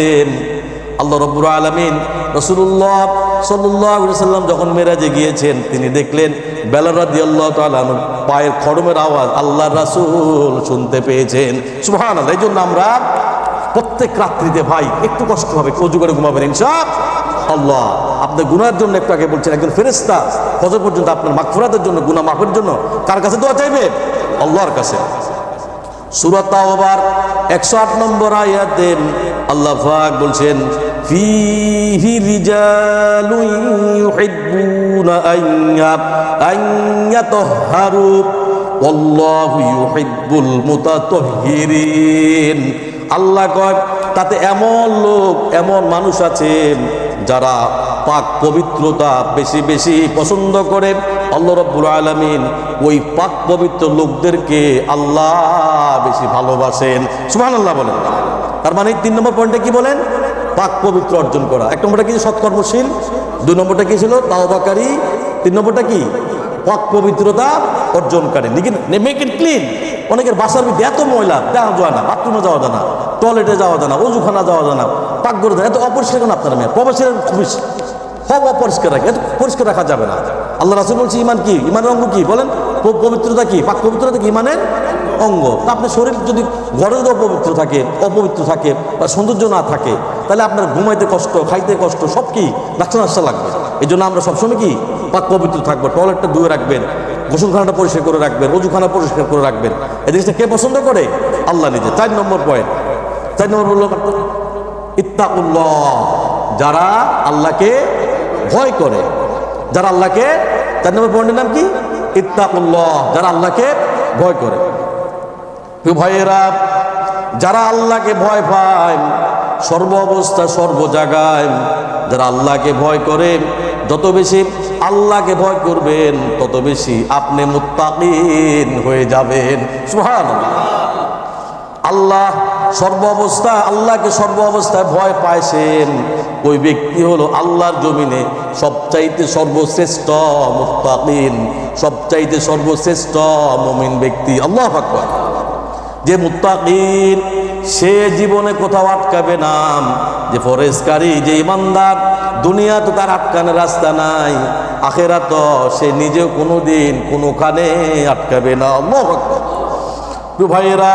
আল্লাহ রাব্বুল আলামিন রাসূলুল্লাহ সাল্লাল্লাহু আলাইহি ওয়াসাল্লাম যখন মেরাজে গিয়েছেন, তিনি দেখলেন বেলাল রাদিয়াল্লাহু তাআলা আনহু পায়ের খড়মের আওয়াজ আল্লাহর রাসূল শুনতে পেয়েছেন। সুবহানাল্লাহ। এই জন্য আমরা প্রত্যেক রাত্রিতে ভাই একটু কষ্ট হবে, ওযু করে ঘুমাবেন ইনশাআল্লাহ। আপনার গুনাহের জন্য একটু আগে বলছেন একজন ফেরেশতা ফজর পর্যন্ত আপনার মাগফিরাতের জন্য, গুনাহ মাফের জন্য কার কাছে দোয়া চাইবে? আল্লাহর কাছে। সূরা তাওবার 108 নম্বর আয়াতে আল্লাহ পাক বলছেন, ফীহি রিজালুন ইউহিব্বুনা আইয়াতাহহারু ওয়াল্লাহু ইউহিব্বুল মুতাতাহহিরিন। আল্লাহ কয় তাতে এমন লোক, এমন মানুষ আছে যারা পাক পবিত্রতা বেশি বেশি পছন্দ করে। আল্লাহ রাব্বুল আলামিন ওই পাক পবিত্র লোকদেরকে আল্লাহ বেশি ভালোবাসেন। সুবহানাল্লাহ বলেন। তার মানে 3 নম্বর পয়েন্টে কি বলেন? পাক পবিত্র অর্জন করা। 1 নম্বরটা কি? সৎকর্মশীল। 2 নম্বরটা কি ছিল? তাওবাকারী। 3 নম্বরটা কি? পাক পবিত্রতা অর্জনকারী। Make it clean. অনেকের বাসার ভিতরে এত ময়লা, দেওয়া যায় না, বাথরুমে যাওয়া যায় না, টয়লেটে যাওয়া যায় না, অজুখানা যাওয়া যায় না, পাকঘরে যায়, এত অপরিষ্কার কেন আপনার মেয়ে? প্রবাসীর সব অপরিষ্কার রাখে, এত পরিষ্কার রাখা যাবে না। আল্লাহ রাসূল বলছে ইমান কি? ইমানের অঙ্গ কি বলেন? পবিত্রতা কি? পাক পবিত্রতা কি? ইমানের অঙ্গ। তা আপনার শরীর যদি ঘরে যদি অপবিত্র থাকে বা সৌন্দর্য না থাকে, তাহলে আপনার ঘুমাইতে কষ্ট, খাইতে কষ্ট, সব কি নাকশা নাকশা লাগবে। এই জন্য আমরা সবসময় কি পাক পবিত্র থাকবো। টয়লেটটা ধুয়ে রাখবেন, গোসলখানাটা পরিষ্কার করে রাখবেন, অজুখানা পরিষ্কার করে রাখবেন। এই জিনিসটা কে পছন্দ করে? আল্লাহ নিজে। 4 নম্বর পয়েন্ট, 4 নম্বর বলল ইত্তাকুল্লাহ, যারা আল্লাহকে ভয় করে। যারা আল্লাহকে, 4 নম্বর পয়েন্টের নাম কি? ইত্তাকুল্লাহ, যারা আল্লাহকে ভয় করে। ভাইয়েরা, যারা আল্লাহকে ভয় পায় সর্ব অবস্থা সর্ব জায়গায়, যারা আল্লাহকে ভয় করে, যত বেশি আল্লাহকে ভয় করবেন তত বেশি আপনি মুত্তাকিন হয়ে যাবেন। সুবহানাল্লাহ। আল্লাহ সর্ব অবস্থা, আল্লাহকে সর্ব অবস্থায় ভয় পাইছেন, ওই ব্যক্তি হলো আল্লাহর জমিনে সবচাইতে সর্বশ্রেষ্ঠ মুত্তাকিন, সবচাইতে সর্বশ্রেষ্ঠ মুমিন ব্যক্তি। আল্লাহু আকবার। যে মুত্তাকিন, সে জীবনে কোথাও আটকাবে না। যে ফরেজকারী, যে ইমানদার, দুনিয়া তো তার আটকানোর রাস্তা নাই, আখিরাত সে নিজেও কোনোদিন কোনোখানে আটকাবে না। আল্লাহু আকবার। ভাইয়েরা,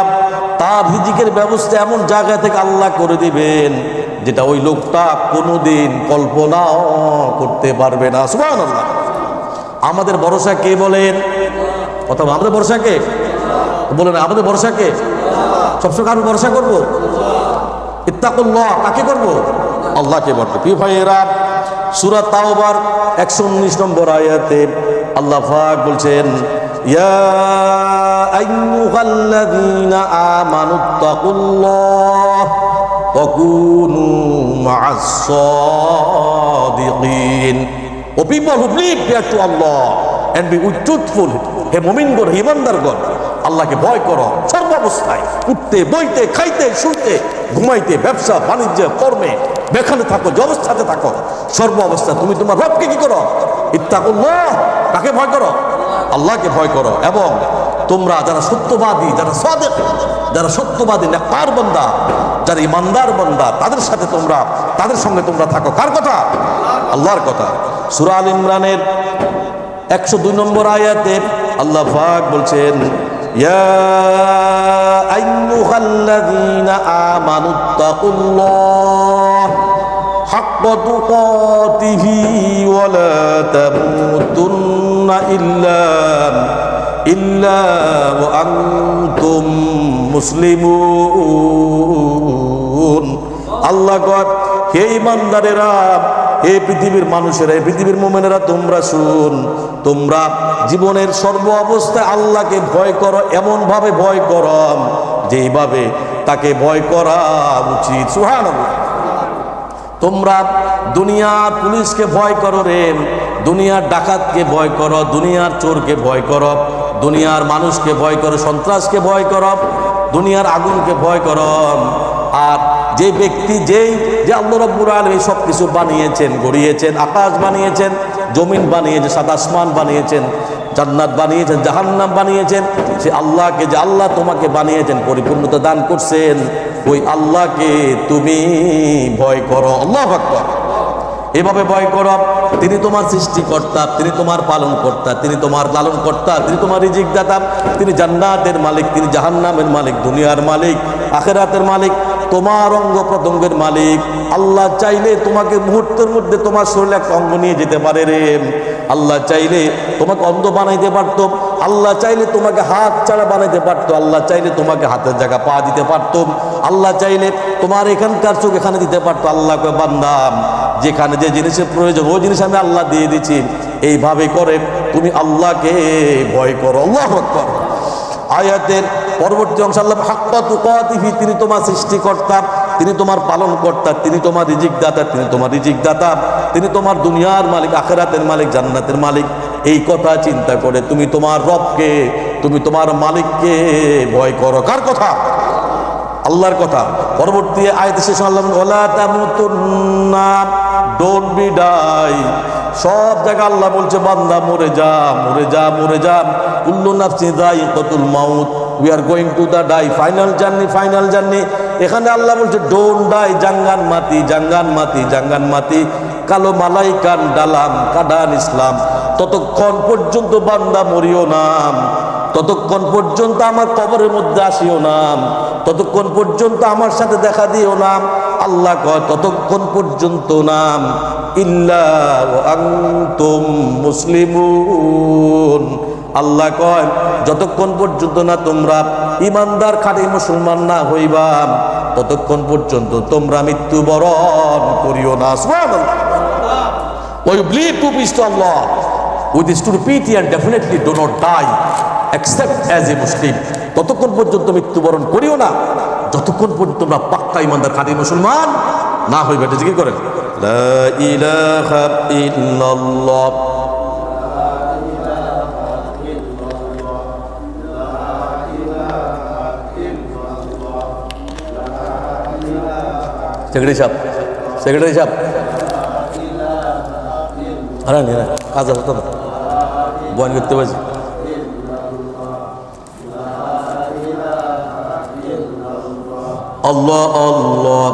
তার রিজিকের ব্যবস্থা এমন জায়গা থেকে আল্লাহ করে দিবেন যেটা ওই লোকটা কোনোদিন কল্পনাও করতে পারবে না। সুবহানাল্লাহ। আমাদের ভরসা কে বলেন? অথবা আমাদের ভরসা কে বলেন? আমাদের ভরসা কে? সবসময় কারো ভরসা করবো? ইত্তাকুল্লাহ, কাকে করবো? আল্লাহকে বলবো। প্রিয় ভাইয়েরা, সূরা তাওবার 119 নম্বর আয়াতে আল্লাহ পাক বলছেন, ইয়া আইয়ুহাল্লাযীনা আমানুত্তাকুল্লাহ ওয়াকুনু মা'আস সাদিকিন। O people who believe to আল্লাহ and be truthful, হে মুমিনগণ, হে ইমানদারগণ, আল্লাহকে ভয় করো সর্ব অবস্থায়, উঠতে বইতে, খাইতে শুইতে, ঘুমাইতে, ব্যবসা বাণিজ্য কর্মে, যেখানে থাকো, যে অবস্থাতে থাকো, সর্ব অবস্থা তুমি তোমার রবকে কি করো? ইত্তাকুল্লাহ, কাকে ভয় করো? আল্লাহকে ভয় করো। এবং তোমরা যারা সত্যবাদী, যারা সাদিক, যারা সত্যবাদী নেককার বান্দা, যারা ইমানদার বান্দা, তাদের সাথে তোমরা, তাদের সঙ্গে তোমরা থাকো। কার কথা? আল্লাহর কথা। সূরা আল ইমরানের 102 নম্বর আয়াতে আল্লাহ পাক বলছেন, ইয়া আইয়ুহাল্লাযীনা আমানুত্তাকুল্লাহ হাক্কা তুকাতিহি ওয়া লা তামুতুন্না ইল্লা ওয়া আনতুম মুসলিমুন। আল্লাহ কয়, হে ইমানদারেরা, হে পৃথিবীর মানুষেরা, হে পৃথিবীর মুমিনেরা, তোমরা শুন, তোমরা জীবনের সর্ব অবস্থায় আল্লাহকে ভয় করো, এমন ভাবে ভয় করো যেইভাবে তাকে ভয় করা উচিত। সুবহানাল্লাহ। তোমরা দুনিয়ার পুলিশকে ভয় করো রে, দুনিয়ার ডাকাতকে ভয় করো, দুনিয়ার চোরকে ভয় করো, দুনিয়ার মানুষকে ভয় করো, সন্ত্রাসকে ভয় করো, দুনিয়ার আগুনকে ভয় করো। আর যে ব্যক্তি যে আল্লাহ রাব্বুল আলামিন সব কিছু বানিয়েছেন, গড়িয়েছেন, আকাশ বানিয়েছেন, জমিন বানিয়েছেন, সাত আসমান বানিয়েছেন, জান্নাত বানিয়েছেন, জাহান্নাম বানিয়েছেন, সে আল্লাহকে, যে আল্লাহ তোমাকে বানিয়েছেন, পরিপূর্ণতা দান করছেন, ওই আল্লাহকে তুমি ভয় করো। আল্লাহু আকবার। এভাবে ভয় করো। তিনি তোমার সৃষ্টিকর্তা, তিনি তোমার পালন কর্তা, তিনি তোমার লালন কর্তা, তিনি তোমার রিজিক দাতা, তিনি জান্নাতের মালিক, তিনি জাহান্নামের মালিক, দুনিয়ার মালিক, আখিরাতের মালিক, তোমার অঙ্গ প্রত্যঙ্গের মালিক। আল্লাহ চাইলে তোমাকে মুহূর্তের মধ্যে তোমার শরীরে একটা অঙ্গ নিয়ে যেতে পারে রে। আল্লাহ চাইলে তোমাকে অন্ধ বানাইতে পারতো, আল্লাহ চাইলে তোমাকে হাত ছাড়া বানাইতে পারতো, আল্লাহ চাইলে তোমাকে হাতের জায়গা পা দিতে পারতো, আল্লাহ চাইলে তোমার এখানকার চোখ এখানে দিতে পারতো। আল্লাহকে বান্দা, যেখানে যে জিনিসের প্রয়োজন ওই জিনিস আমি আল্লাহ দিয়ে দিচ্ছি। এইভাবে করে তুমি আল্লাহকে ভয় করো। আল্লাহু আকবার। আয়াতের পরবর্তী অংশ, আল্লাহ হাক্কা তুকাতিহি, তিনি তোমার সৃষ্টিকর্তা, তিনি তোমার পালন কর্তা, তিনি তোমার রিজিক দাতা, তিনি তোমার রিজিক দাতা, তিনি তোমার দুনিয়ার মালিক, আখিরাতের মালিক, জান্নাতের মালিক। এই কথা চিন্তা করে তুমি তোমার রবকে, তুমি তোমার মালিককে ভয় করো। কার কথা? আল্লাহর কথা। পরবর্তী আয়াতে শেষ আল্লাহ ওয়ালা তামুতুন্না, ডোন্ট বি ডাই। সব জায়গায় আল্লাহ বলছে বান্দা মরে যা, মরে যা, মরে যা। কুল্লু নাফসিন যায়িকাতুল মাউত, we are going to the die, final journey, final journey. এখানে আল্লাহ বলছে ডোন্ট ডাই, জাঙ্গান মাতি, জাঙ্গান মাতি, জাঙ্গান মাতি। কালো মালাইকান ডালাম কাডান ইসলাম, ততক্ষণ পর্যন্ত বান্দা মরিও নাম, ততক্ষণ পর্যন্ত আমার কবরের মধ্যে আসিও নাম, ততক্ষণ পর্যন্ত আমার সাথে দেখা দিও নাম। আল্লাহ কয় ততক্ষণ পর্যন্ত নাম, ইল্লা ওয়া আনতুম মুসলিমুন। আল্লাহ কয় যতক্ষণ পর্যন্ত না তোমরা ইমানদার খাঁটি মুসলমান না হইবা, ততক্ষণ পর্যন্ত তোমরা মৃত্যুবরণ করিও না। সুবহানাল্লাহ। When you believe to peace to Allah with stupidity and definitely do not die except as a Muslim, ততক্ষণ পর্যন্ত মৃত্যুবরণ করিও না যতক্ষণ পর্যন্ত তোমরা পাক্কা ইমানদার খাঁটি মুসলমান না হইবে। এটা জিকির করেন, লা ইলাহা ইল্লাল্লাহ। সেক্রেটারি সাহেব, সেক্রেটারি সাহেব, আরে না কাজ হতো না, বয়ান করতে পারছি। अल्लाह अल्लाह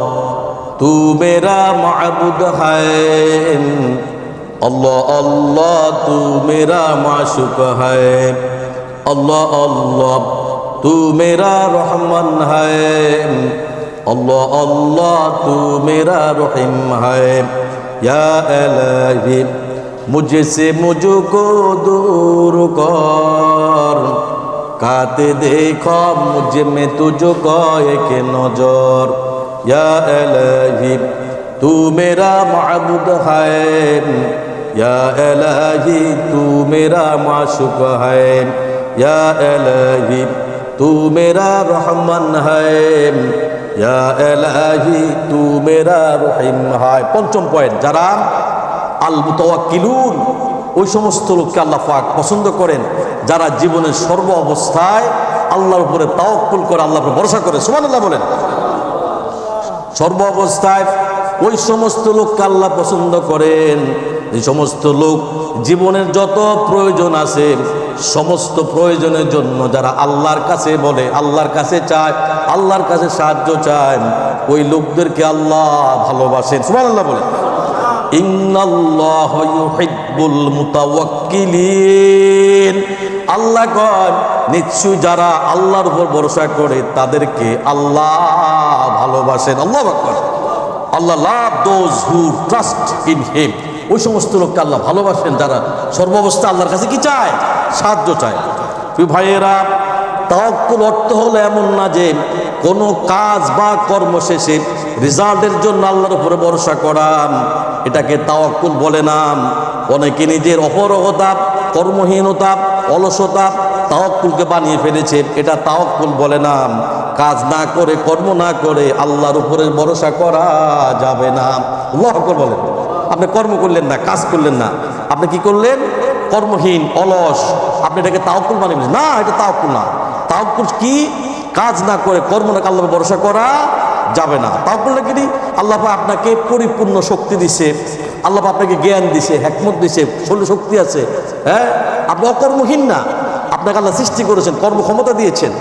तू मेरा माबूद है, अल्लाह अल्लाह तू मेरा माशूक है, अल्लाह अल्लाह तू मेरा रहमान है, अल्लाह अल्लाह तू मेरा रहीम है। या इलाही मुझसे मुझको दूर कर, काते देखो मुझे में तुझको एक नजर। या इलाही तू मेरा माबूद है, या इलाही तू मेरा माशूक है, या इलाही तू मेरा रहमान है, या इलाही तू मेरा रहीम है। पंचम पॉइंट, যারা আল মুতাওয়াক্কিলুন, ওই সমস্ত লোককে আল্লাহ পাক পছন্দ করেন যারা জীবনের সর্ব অবস্থায় আল্লাহর উপরে তাওয়াক্কুল করে, আল্লাহর উপরে ভরসা করে। সুবহানাল্লাহ বলেন। সর্ব অবস্থায় ওই সমস্ত লোককে আল্লাহ পছন্দ করেন, এই সমস্ত লোক জীবনের যত প্রয়োজন আছে সমস্ত প্রয়োজনের জন্য যারা আল্লাহর কাছে বলে, আল্লাহর কাছে চায়, আল্লাহর কাছে সাহায্য চায়, ওই লোকদেরকে আল্লাহ ভালোবাসেন। সুবহানাল্লাহ বলেন। ইন্নাল্লাহা ইউহিব্বুল মুতাওয়াক্কিলিন, আল্লাহ কয় নিশ্চয়ই যারা আল্লাহর উপর ভরসা করে তাদেরকে আল্লাহ ভালোবাসেন। আল্লাহু আকবার। আল্লাহ love those who trust in him, ওই সমস্ত লোককে আল্লাহ ভালোবাসেন যারা সর্বাবস্থা আল্লাহর কাছে কি চায়? সাহায্য চায়। তুই ভাইয়েরা, তাওয়াক্কুল অর্থ হলো এমন না যে কোনো কাজ বা কর্ম শেষে রেজাল্টের জন্য আল্লাহর উপরে ভরসা করা, এটাকে তাওয়াক্কুল বলে না। অনেকে নিজের অপরগতা, কর্মহীনতা, অলসতা তাওয়াক্কুলকে বানিয়ে ফেলেছে, এটা তাওয়াক্কুল বলে না। কাজ না করে, কর্ম না করে আল্লাহর উপরে ভরসা করা যাবে না। আল্লাহু আকবার বলেন। আপনি কর্ম করলেন না, কাজ করলেন না, আপনি কি করলেন? কর্মহীন, অলস, আপনি এটাকে তাওয়াক্কুল বানিয়ে ফেলেছেন। না, এটা তাওয়াক্কুল না। তাওয়াক্কুল কি? কাজ না করে, কর্ম না করে আল্লাহর ভরসা করা, যাবে না। তাওয়াক্কুল কি? আল্লাহ পাক আপনাকে পরিপূর্ণ শক্তি দিছে, আল্লাহ পাক আপনাকে জ্ঞান দিছে, হিকমত দিছে, শরীরে শক্তি আছে, হ্যাঁ, আপনি অকর্মহীন না, আপনাকে আল্লাহ সৃষ্টি করেছেন, কর্মক্ষমতা দিয়েছেন,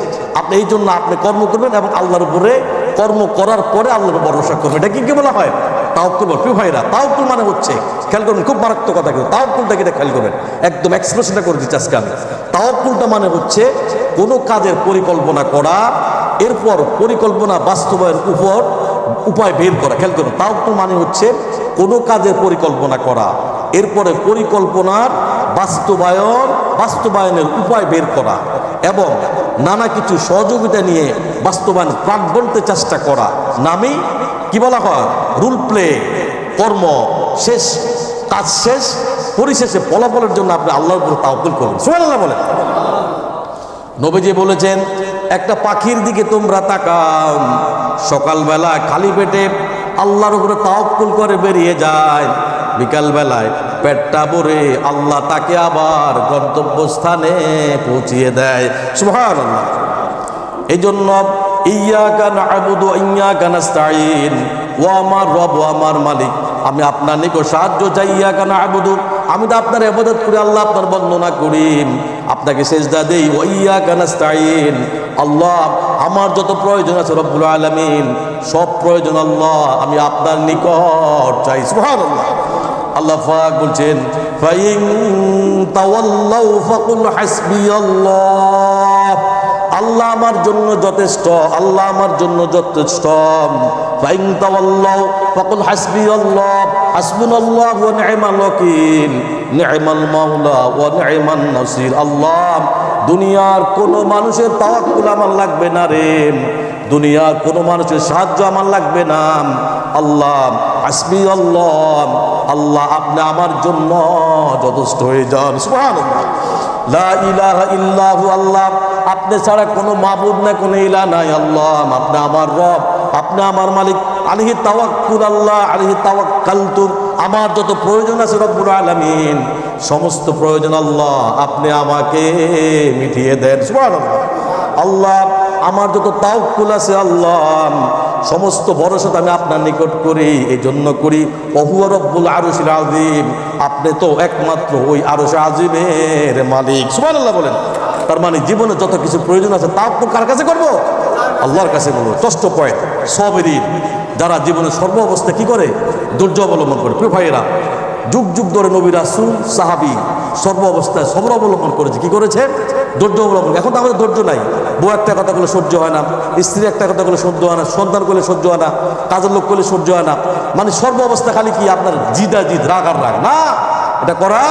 আপনি এই জন্য আপনি কর্ম করবেন এবং আল্লাহর উপরে কর্ম করার পরে আল্লাহর ভরসা করবেন। এটা কি বলা হয়? তাওয়াক্কুল। প্রিয় ভাইরা, তাওয়াক্কুল মানে হচ্ছে, খেয়াল করবেন, খুব মারাত্মক কথা, কিন্তু তাওয়াক্কুলটা এটা খেয়াল করবেন, একদম এক্সপ্রেশনটা করে দিচ্ছি আজকে আমি। তাওয়াক্কুলটা মানে হচ্ছে কোনো কাজের পরিকল্পনা করা, এরপর পরিকল্পনা বাস্তবায়নের উপর উপায় বের করা। খেয়াল করবেন, তাওয়াক্কুল মানে হচ্ছে কোনো কাজের পরিকল্পনা করা, এরপরে পরিকল্পনার বাস্তবায়নের উপায় বের করা এবং নানা কিছু সহযোগিতা নিয়ে বাস্তবায়ন প্রাণবন্তে চেষ্টা করা নামেই কি বলা হয়? Rule play. কর্ম শেষ, কাজ শেষ, পরিশেষে ফলাফলের জন্য আপনি আল্লাহর উপর তাওয়াক্কুল করবেন। সুবহানাল্লাহ বলেন। নবীজি বলেছেন, একটা পাখির দিকে তোমরা তাকাও, সকালবেলা খালি পেটে আল্লাহর উপরে তাওয়াক্কুল করে বেরিয়ে যায়, বিকালবেলায় পেটটা ভরে আল্লাহ তাকে আবার গন্তব্যস্থানে পৌঁছিয়ে দেয়। সুবহানাল্লাহ। এই জন্য ইয়্যাকা না'বুদু ওয়া ইয়্যাকা নাস্তাঈন, ও আমার রব, ও আমার মালিক, আমি আপনার নিকট সাহায্য চাই। ইয়্যাকা না'বুদু, আমি তো আপনার ইবাদত করি, আল্লাহ আপনার বন্দনা করি, আপনাকে সেজদা দেই। ওয়া ইয়্যাকা নাস্তাঈন, আল্লাহ আমার যত প্রয়োজন আছে রব্বুল আলামিন, সব প্রয়োজন আল্লাহ আমি আপনার নিকট চাই। সুবহানাল্লাহ। আল্লাহ পাক বলছেন, ফাইন তাওয়াল্লাউ ফাকুল হাসবিয়াল্লাহ, আল্লাহ আমার জন্য যথেষ্ট, আল্লাহ আমার জন্য যথেষ্ট। ফাইন তাওয়াল্লাউ ফাকুল হাসবিয়াল্লাহ, হাসবুনাল্লাহু ওয়া নি'মাল ওয়াকিল, নি'মাল মাওলা ওয়া নি'মান নাসির। আল্লাহ দুনিয়ার কোনো মানুষের তাওয়াক্কুল আমার লাগবে না রে, দুনিয়ার কোনো মানুষের সাহায্য আমার লাগবে না। আল্লাহ হাসবি আল্লাহ, আল্লাহ আপনি আমার জন্য যথেষ্ট হয়ে যান। সুবহানাল্লাহ। লা ইলাহা ইল্লাহু, আল্লাহ আপনি ছাড়া কোনো মাবুদ না, কোনো ইলাহ নাই। আল্লাহ আপনি আমার রব, আপনি আমার মালিক। আলাইহি তাওয়াক্কুল, আল্লাহ আলাইহি তাওয়াক্কালতু, আমার যত প্রয়োজন আছে রব্বুল আলামিন, সমস্ত প্রয়োজন আল্লাহ আপনি আমাকে মিটিয়ে দেন। সুবহানাল্লাহ। আল্লাহ আমার যত তাওয়াক্কুল আছে আল্লাহ, সমস্ত ভরসা আমি আপনার নিকট করি, এই জন্য করি। ওহুয়া রব্বুল আরশিল আযীম, আপনি তো একমাত্র ওই আরশ আযীমের মালিক। সুবহানাল্লাহ বলেন। তার মানে জীবনে যত কিছু প্রয়োজন আছে তাওয়াক্কুল কার কাছে করব? আল্লাহর কাছে করব। ষষ্ঠ পয়েন্ট, সাবিরিন, যারা জীবনে সর্ব অবস্থায় কি করে? ধৈর্য অবলম্বন করে। প্রিয় ভাইয়েরা, যুগ যুগ ধরে নবী রাসূল সাহাবী সর্ব অবস্থায় সবর অবলম্বন করেছে। কি করেছে? ধৈর্য অবলম্বন। এখন তো আমাদের ধৈর্য নাই। বউ একটা কথা বলে সহ্য হয় না, স্ত্রী একটা কথা বলে সহ্য হয় না, সন্তান করলে সহ্য হয় না, কাজের লোক করলে সহ্য হয় না। মানে সর্ব অবস্থা খালি কি আপনার জিদা জিদ, রাগ আর রাগ, না, এটা করা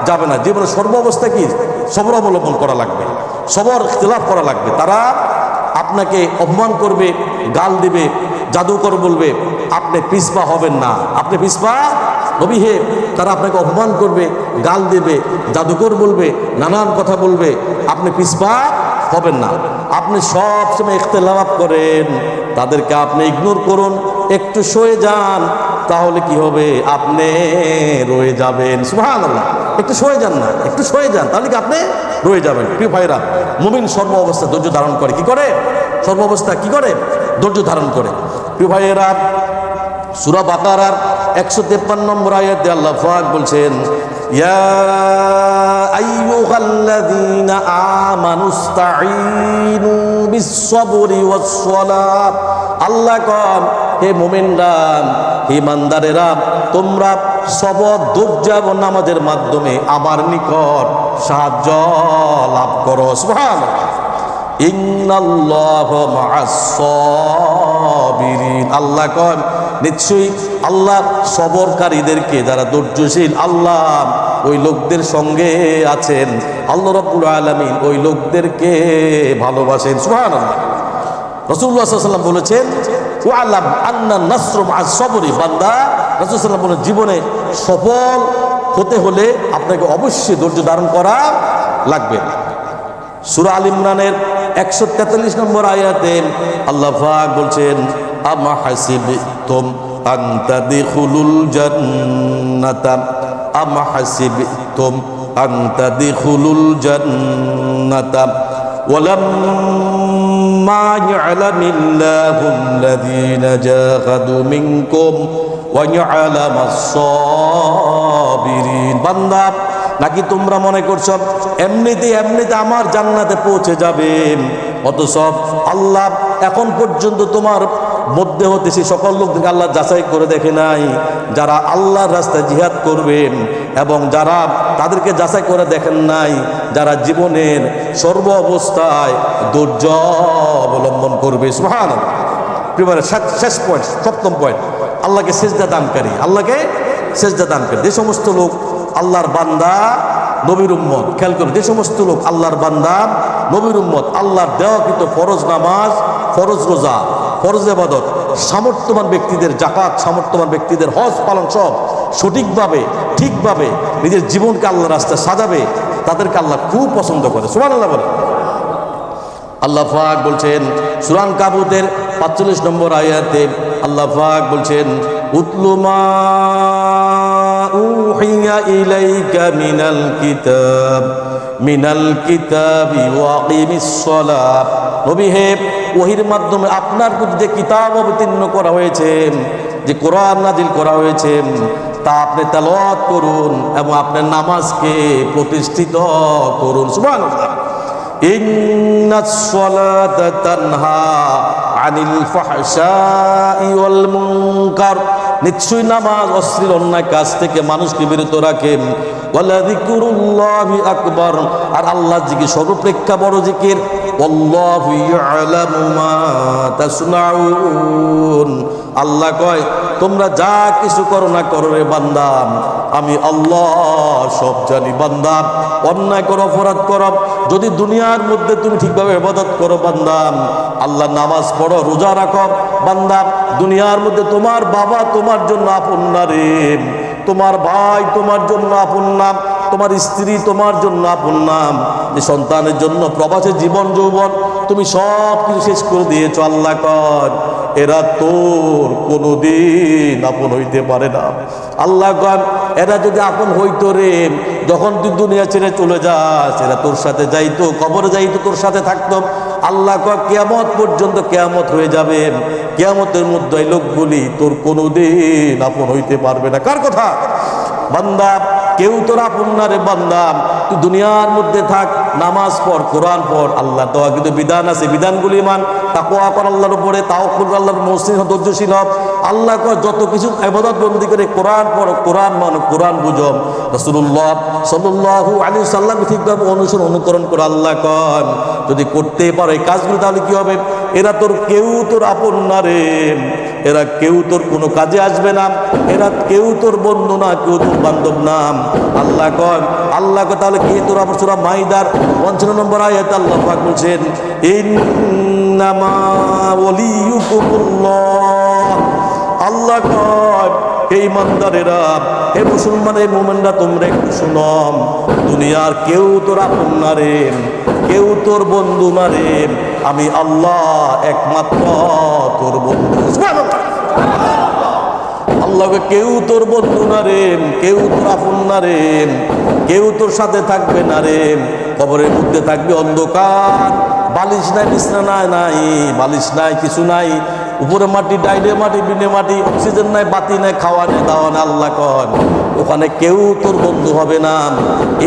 যাবে না। জীবনে সর্ব অবস্থায় কি সবর অবলম্বন করা লাগবে, সবর ইখতিলাফ করা লাগবে। তারা আপনাকে অপমান করবে, গাল দিবে, জাদুকর বলবে, আপনি পিছপা হবেন না। আপনি পিছপা নবী হে, তারা আপনাকে অপমান করবে, গাল দেবে, জাদুকর বলবে, নানান কথা বলবে, আপনি পিছপা হবেন না। আপনি সব সময় ইখতিলাফ করেন, তাদেরকে আপনি ইগনোর করুন, একটু সয়ে যান, তাহলে কি হবে? আপনি রয়ে যাবেন। সুবহানাল্লাহ। একটু সয়ে যান না, একটু সয়ে যান, তাহলে কি আপনি রয়ে যাবেন। প্রিয় ভাইরা, মুমিন সর্ব অবস্থা ধৈর্য ধারণ করে। কি করে? সর্ব অবস্থা কি করে? ধৈর্য ধারণ করে। প্রিয় ভাইয়েরা, সূরা বাকারার 153 নম্বর আয়াতে আল্লাহ পাক বলছেন, ইয়া আইয়ুহাল্লাযীনা আমানুস্তাঈনু বিস-সাবরি ওয়াস-সালাত, আল্লাহ কন হে মুমিনরা, হে ইমানদারেরা, তোমরা সবর, ধৈর্য এবং নামাজের মাধ্যমে আমার নিকট সাহায্য লাভ করো। সুবহানাল্লাহ। ইন্নাল্লাহা মা'আস-সাবিরিন, আল্লাহ কন নিশ্চয়ই আল্লাহ সবরকারীদেরকে, যারা ধৈর্যশীল, আল্লাহ ওই লোকদের সঙ্গে আছেন। আল্লাহ রাব্বুল আলামিন ওই লোকদেরকে ভালোবাসেন। সুবহানাল্লাহ। রাসূলুল্লাহ সাল্লাল্লাহু আলাইহি ওয়াসাল্লাম বলেছেন, ওয়ালাম আন্না নাসর মা'আস সাবরি, বান্দা, রাসূলুল্লাহ সাল্লাল্লাহু আলাইহি ওয়াসাল্লাম বলেন, জীবনে সফল হতে হলে আপনাকে অবশ্যই ধৈর্য ধারণ করা লাগবে। সূরা আল ইমরানের 143 নম্বর আয়াতে আল্লাহ পাক বলছেন, আমা হাসিবতুম আন তাদখুলুল জান্নাতা, আমা হাসিবতুম আন তাদখুলুল জান্নাতা ওয়ালাম মা ইয়ালামিল্লাহুল্লাযীনা জাহাদু মিনকুম ওয়া ইয়ালামাস সাবিরিন। বান্দা, নাকি তোমরা মনে করছো এমনিতে আমার জান্নাতে পৌঁছে যাবে, অথচ আল্লাহ এখন পর্যন্ত তোমার মধ্যে হতে সেই সকল লোকদেরকে আল্লাহ যাচাই করে দেখে নাই যারা আল্লাহর রাস্তায় জিহাদ করবেন, এবং যারা তাদেরকে যাচাই করে দেখেন নাই যারা জীবনের সর্ব অবস্থায় ধৈর্য অবলম্বন করবে। সুবহানাল্লাহ। প্রিয় শেষ পয়েন্ট, সপ্তম পয়েন্ট, আল্লাহকে সেজদা দানকারী। আল্লাহকে সেজদা দানকারী যে সমস্ত লোক আল্লাহর বান্দা নবীর উম্মত, খেয়াল করুন, যে সমস্ত লোক আল্লাহর বান্দা নবীর উম্মত, আল্লাহর দেওয়াকৃত ফরজ নামাজ, ফরজ রোজা, ফরজ ইবাদত, সামর্থ্যবান ব্যক্তিদের যাকাত, সামর্থ্যবান ব্যক্তিদের হজ পালন সব সঠিকভাবে ঠিকভাবে নিজের জীবনকে আল্লাহর রাস্তায় সাজাবে, তাদেরকে আল্লাহ খুব পছন্দ করে। সুবহানাল্লাহ বলে। আল্লাহ পাক বলছেন সূরা আনকাবুতের ৪৫ নম্বর আয়াতে আল্লাহ পাক বলছেন, উতলু মা উহিয়া ইলাইকা মিনাল কিতাবি ওয়া আকিমিস সালাত। নবী হে, ওহীর মাধ্যমে আপনার প্রতি যে কিতাব অবতীর্ণ করা হয়েছে, যে কোরআন নাজিল করা হয়েছে, তা আপনি তেলাওয়াত করুন এবং আপনার নামাজকে প্রতিষ্ঠিত করুন। সুবহানাল্লাহ। ইন্নাস সালাতা তানহা আনিল ফাহশাই ওয়াল মুনকার। নিশ্চয়ই নামাজ অশ্লীল অন্যায় কাজ থেকে মানুষকে বিরত রাখে। ওয়ালা যিকরুল্লাহি আকবার। আর আল্লাহ জিকির সর্বাপেক্ষা বড় জিকির। আল্লাহু ইয়ালামু মা তাসনাউন। আল্লাহ কয়, তোমরা যা কিছু করো না করো রে বান্দা, আমি আল্লাহ সব জানি। বান্দা, অন্যায় করো, অপরাধ করো, যদি দুনিয়ার মধ্যে তুমি ঠিকভাবে ইবাদত করো বান্দা, আল্লাহ নামাজ পড়ো, রোজা রাখো বান্দা, দুনিয়ার মধ্যে তোমার বাবা তোমার জন্য আপন না রে, তোমার ভাই তোমার জন্য আপন না, তোমার স্ত্রী তোমার জন্য আপন নাম, যে সন্তানের জন্য প্রবাসে জীবন যৌবন তুমি সব কিছু শেষ করে দিয়েছ। আল্লাহ কয়, এরা তোর কোনোদিন আপন হইতে পারে না। আল্লাহ কয়, এরা যদি আপন হইতো রে, যখন তুই দুনিয়া ছেড়ে চলে যাস, এরা তোর সাথে যাইতো, কবরে যাইতো, তোর সাথে থাকতো। আল্লাহ কয়, কিয়ামত পর্যন্ত কিয়ামত হয়ে যাবে, কিয়ামতের মধ্যে এই লোকগুলি তোর কোনোদিন আপন হইতে পারবে না। কার কথা? বান্দা, কেউ তোর আপন না রে বান্দা। তুই দুনিয়ার মধ্যে থাক, নামাজ পড়, কোরআন পড়, আল্লাহ দেওয়া কিন্তু বিধান আছে, বিধানগুলি মান, তাকওয়া কর আল্লাহর উপরে, তাওয়াক্কুল আল্লাহর মসজিদ ধৈর্যশীল হও। আল্লাহ কয়, যত কিছু ইবাদত বন্দি করে কোরআন পড়ো, কোরআন মানো, কোরআন বুঝো। রাসূলুল্লাহ সাল্লাল্লাহু আলাইহি ওয়াসাল্লাম ঠিকভাবে অনুকরণ করো। আল্লাহ কয়, যদি করতে পারো এই কাজগুলো, তাহলে কি হবে? এরা তোর কেউ তোর আপন না রে, এরা কেউ তোর কোনো কাজে আসবে না, এরা কেউ তোর বন্ধু না, কেউ তোর বান্ধব না। আল্লাহ কয়, তাহলে কে তোর আপন? সূরা মাইদার ৫৫ নম্বর আয়াতে আল্লাহ পাক বলছেন, ইন্নামা ওয়ালিয়ুকুমুল্লাহ। আল্লাহ কয়, হে ইমানদারেরা, হে মুসলমান, হে মুমিনরা, তোমরা একটু শুনো, দুনিয়ার কেউ তোর আপন না রে, কেউ তোর বন্ধু না রে, আমি আল্লাহ একমাত্র তোর বন্ধু। আল্লাহকে কেউ তোর বন্ধু না রে, কেউ তোর আপন না রে, কেউ তোর সাথে থাকবে না রে। কবরের মধ্যে থাকবে অন্ধকার, বালিশ নাই, বিছানা নাই, বালিশ নাই, কিছু নাই, উপরে মাটি, ডাইনে মাটি, বিনে মাটি, অক্সিজেন নাই, বাতি নাই, খাওয়া নেই, দাওয়া নেই। আল্লাহ কন, ওখানে কেউ তোর বন্ধু হবে না।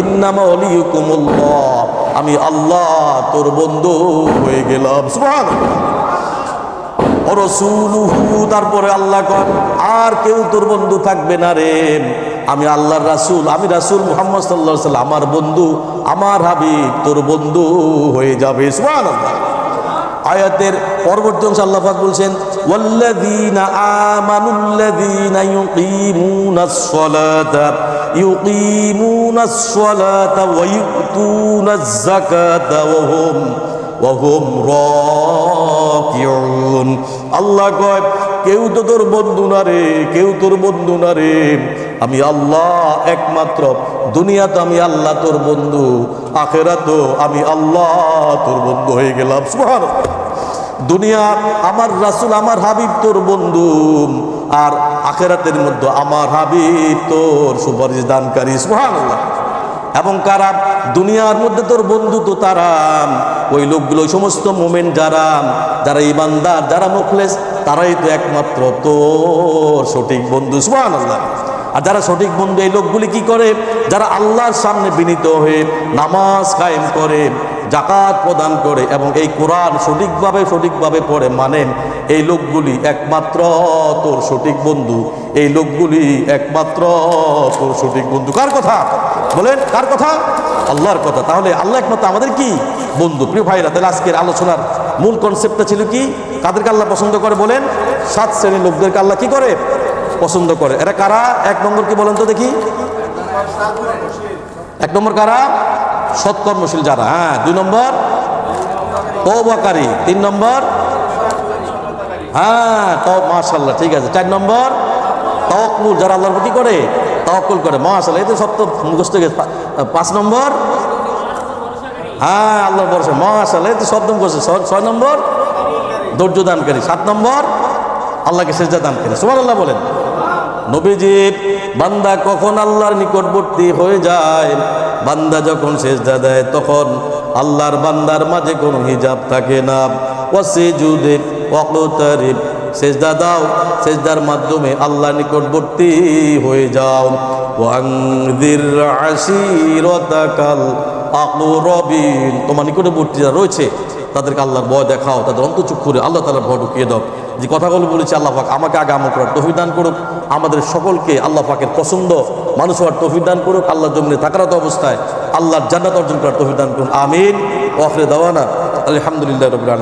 ইন্নামা ওয়ালিয়ুকুমুল্লাহ, আমি আল্লাহ তোর বন্ধু হয়ে গেলাম। সুবহানাল্লাহ। রাসূলুহু, তারপরে আল্লাহ কন, আর কেউ তোর বন্ধু থাকবে না রে, আমি আল্লাহর রাসূল, আমি রাসূল মুহাম্মদ সাল্লাল্লাহু আলাইহি ওয়াসাল্লাম, আমার বন্ধু, আমার হাবিব তোর বন্ধু হয়ে যাবে। সুবহানাল্লাহ। আয়াতের পরবর্তী অংশে আল্লাহ পাক বলছেন, ওয়াল্লাযীনা আমানুল্লাযীনা ইউকিমুনাস সালাতা ওয়া ইউতুনাজ যাকাতা ওয়া হুম রাকিউন। আল্লাহ কয়, কেউ তো তোর বন্ধু না রে, কেউ তোর বন্ধু না রে, আমি আল্লাহ একমাত্র। দুনিয়াতে আমি আল্লাহ তোর বন্ধু, আখিরাতেও আমি আল্লাহ তোর বন্ধু হয়ে গেলাম। সুবহানাল্লাহ। দুনিয়া আমার রাসূল, আমার হাবিব তোর বন্ধু, আর আখিরাতের মধ্যে আমার হাবিব তোর সুপারিশ দানকারী। সুবহানাল্লাহ। এবং কারা? দুনিয়ার মধ্যে তোর বন্ধু তো তারা ওই লোকগুলো, ওই সমস্ত মোমেন যারা যারা ইমানদার, যারা মুখলেস, তারাই তো একমাত্র তোর সঠিক বন্ধু। সুবহানাল্লাহ। আর যারা সঠিক বন্ধু, এই লোকগুলি কি করে? যারা আল্লাহর সামনে বিনীত হয়ে নামাজ কায়েম করে, যাকাত প্রদান করে এবং এই কোরআন সঠিকভাবে পড়ে মানেন, এই লোকগুলি একমাত্র তোর সঠিক বন্ধু। এই লোকগুলি একমাত্র তোর সঠিক বন্ধু। কার কথা বলেন? কার কথা? আল্লাহর কথা। তাহলে আল্লাহ একমাত্র আমাদের কি বন্ধু। প্রিয় ভাইরা, তাহলে আজকের আলোচনার মূল কনসেপ্টটা ছিল কি? কাদেরকে আল্লাহ পছন্দ করে বলেন? 7 শ্রেণীর লোকদেরকে আল্লাহ কি করে? পছন্দ করে। এরা কারা? 1 নম্বর কি বলেন তো দেখি? 1 নম্বর কারা? সৎকর্মশীল যারা। হ্যাঁ। 2 নম্বর তওবাকারী। 3 নম্বর হ্যাঁ মাশাআল্লাহ, ঠিক আছে। 4 নম্বর তাওয়াক্কুল, যারা আল্লাহর উপর কি করে? তাওয়াক্কুল করে। মাশাআল্লাহ, এই তো সব তো মুখস্থ হয়ে গেছে। 5 নম্বর হ্যাঁ আল্লাহর ভরসা। মাশাআল্লাহ, এই তো সব দম করছে। 6 নম্বর ধৈর্য দানকারী। 7 নম্বর আল্লাহকে সেজদা দানকারী। সুবহানাল্লাহ বলেন। নবীজি, বান্দা কখন আল্লাহর নিকটবর্তী হয়ে যায়? বান্দা যখন সেজদা দেয় তখন আল্লাহর বান্দার মাঝে কোনো হিজাব থাকে না। ওয়াসজুদে ওয়াকতারিব, সেজদা দাও, সেজদার মাধ্যমে আল্লাহর নিকটবর্তী হয়ে যাও। ওয়ানযির আশিরাতাকাল আকরাবিন, তোমার নিকটবর্তী যারা রয়েছে তাদেরকে আল্লাহর ভয় দেখাও, তাদের অন্তর্চক্ষুরে আল্লাহ তাআলার ভয় ঢুকিয়ে দাও। যে কথাগুলো বলেছি, আল্লাহ পাক আমাকে আগে আমল করার তৌফিক দান করুক, আমাদের সকলকে আল্লাহ পাকের পছন্দ মানুষ হওয়ার তৌফিক দান করুক, আল্লাহর জমিনে থাকারত অবস্থায় আল্লাহর জান্নাত অর্জন করার তৌফিক দান করুন। আমিন। ওয়া আখিরু দাওয়ানা আলহামদুলিল্লাহি রাব্বিল আলামিন।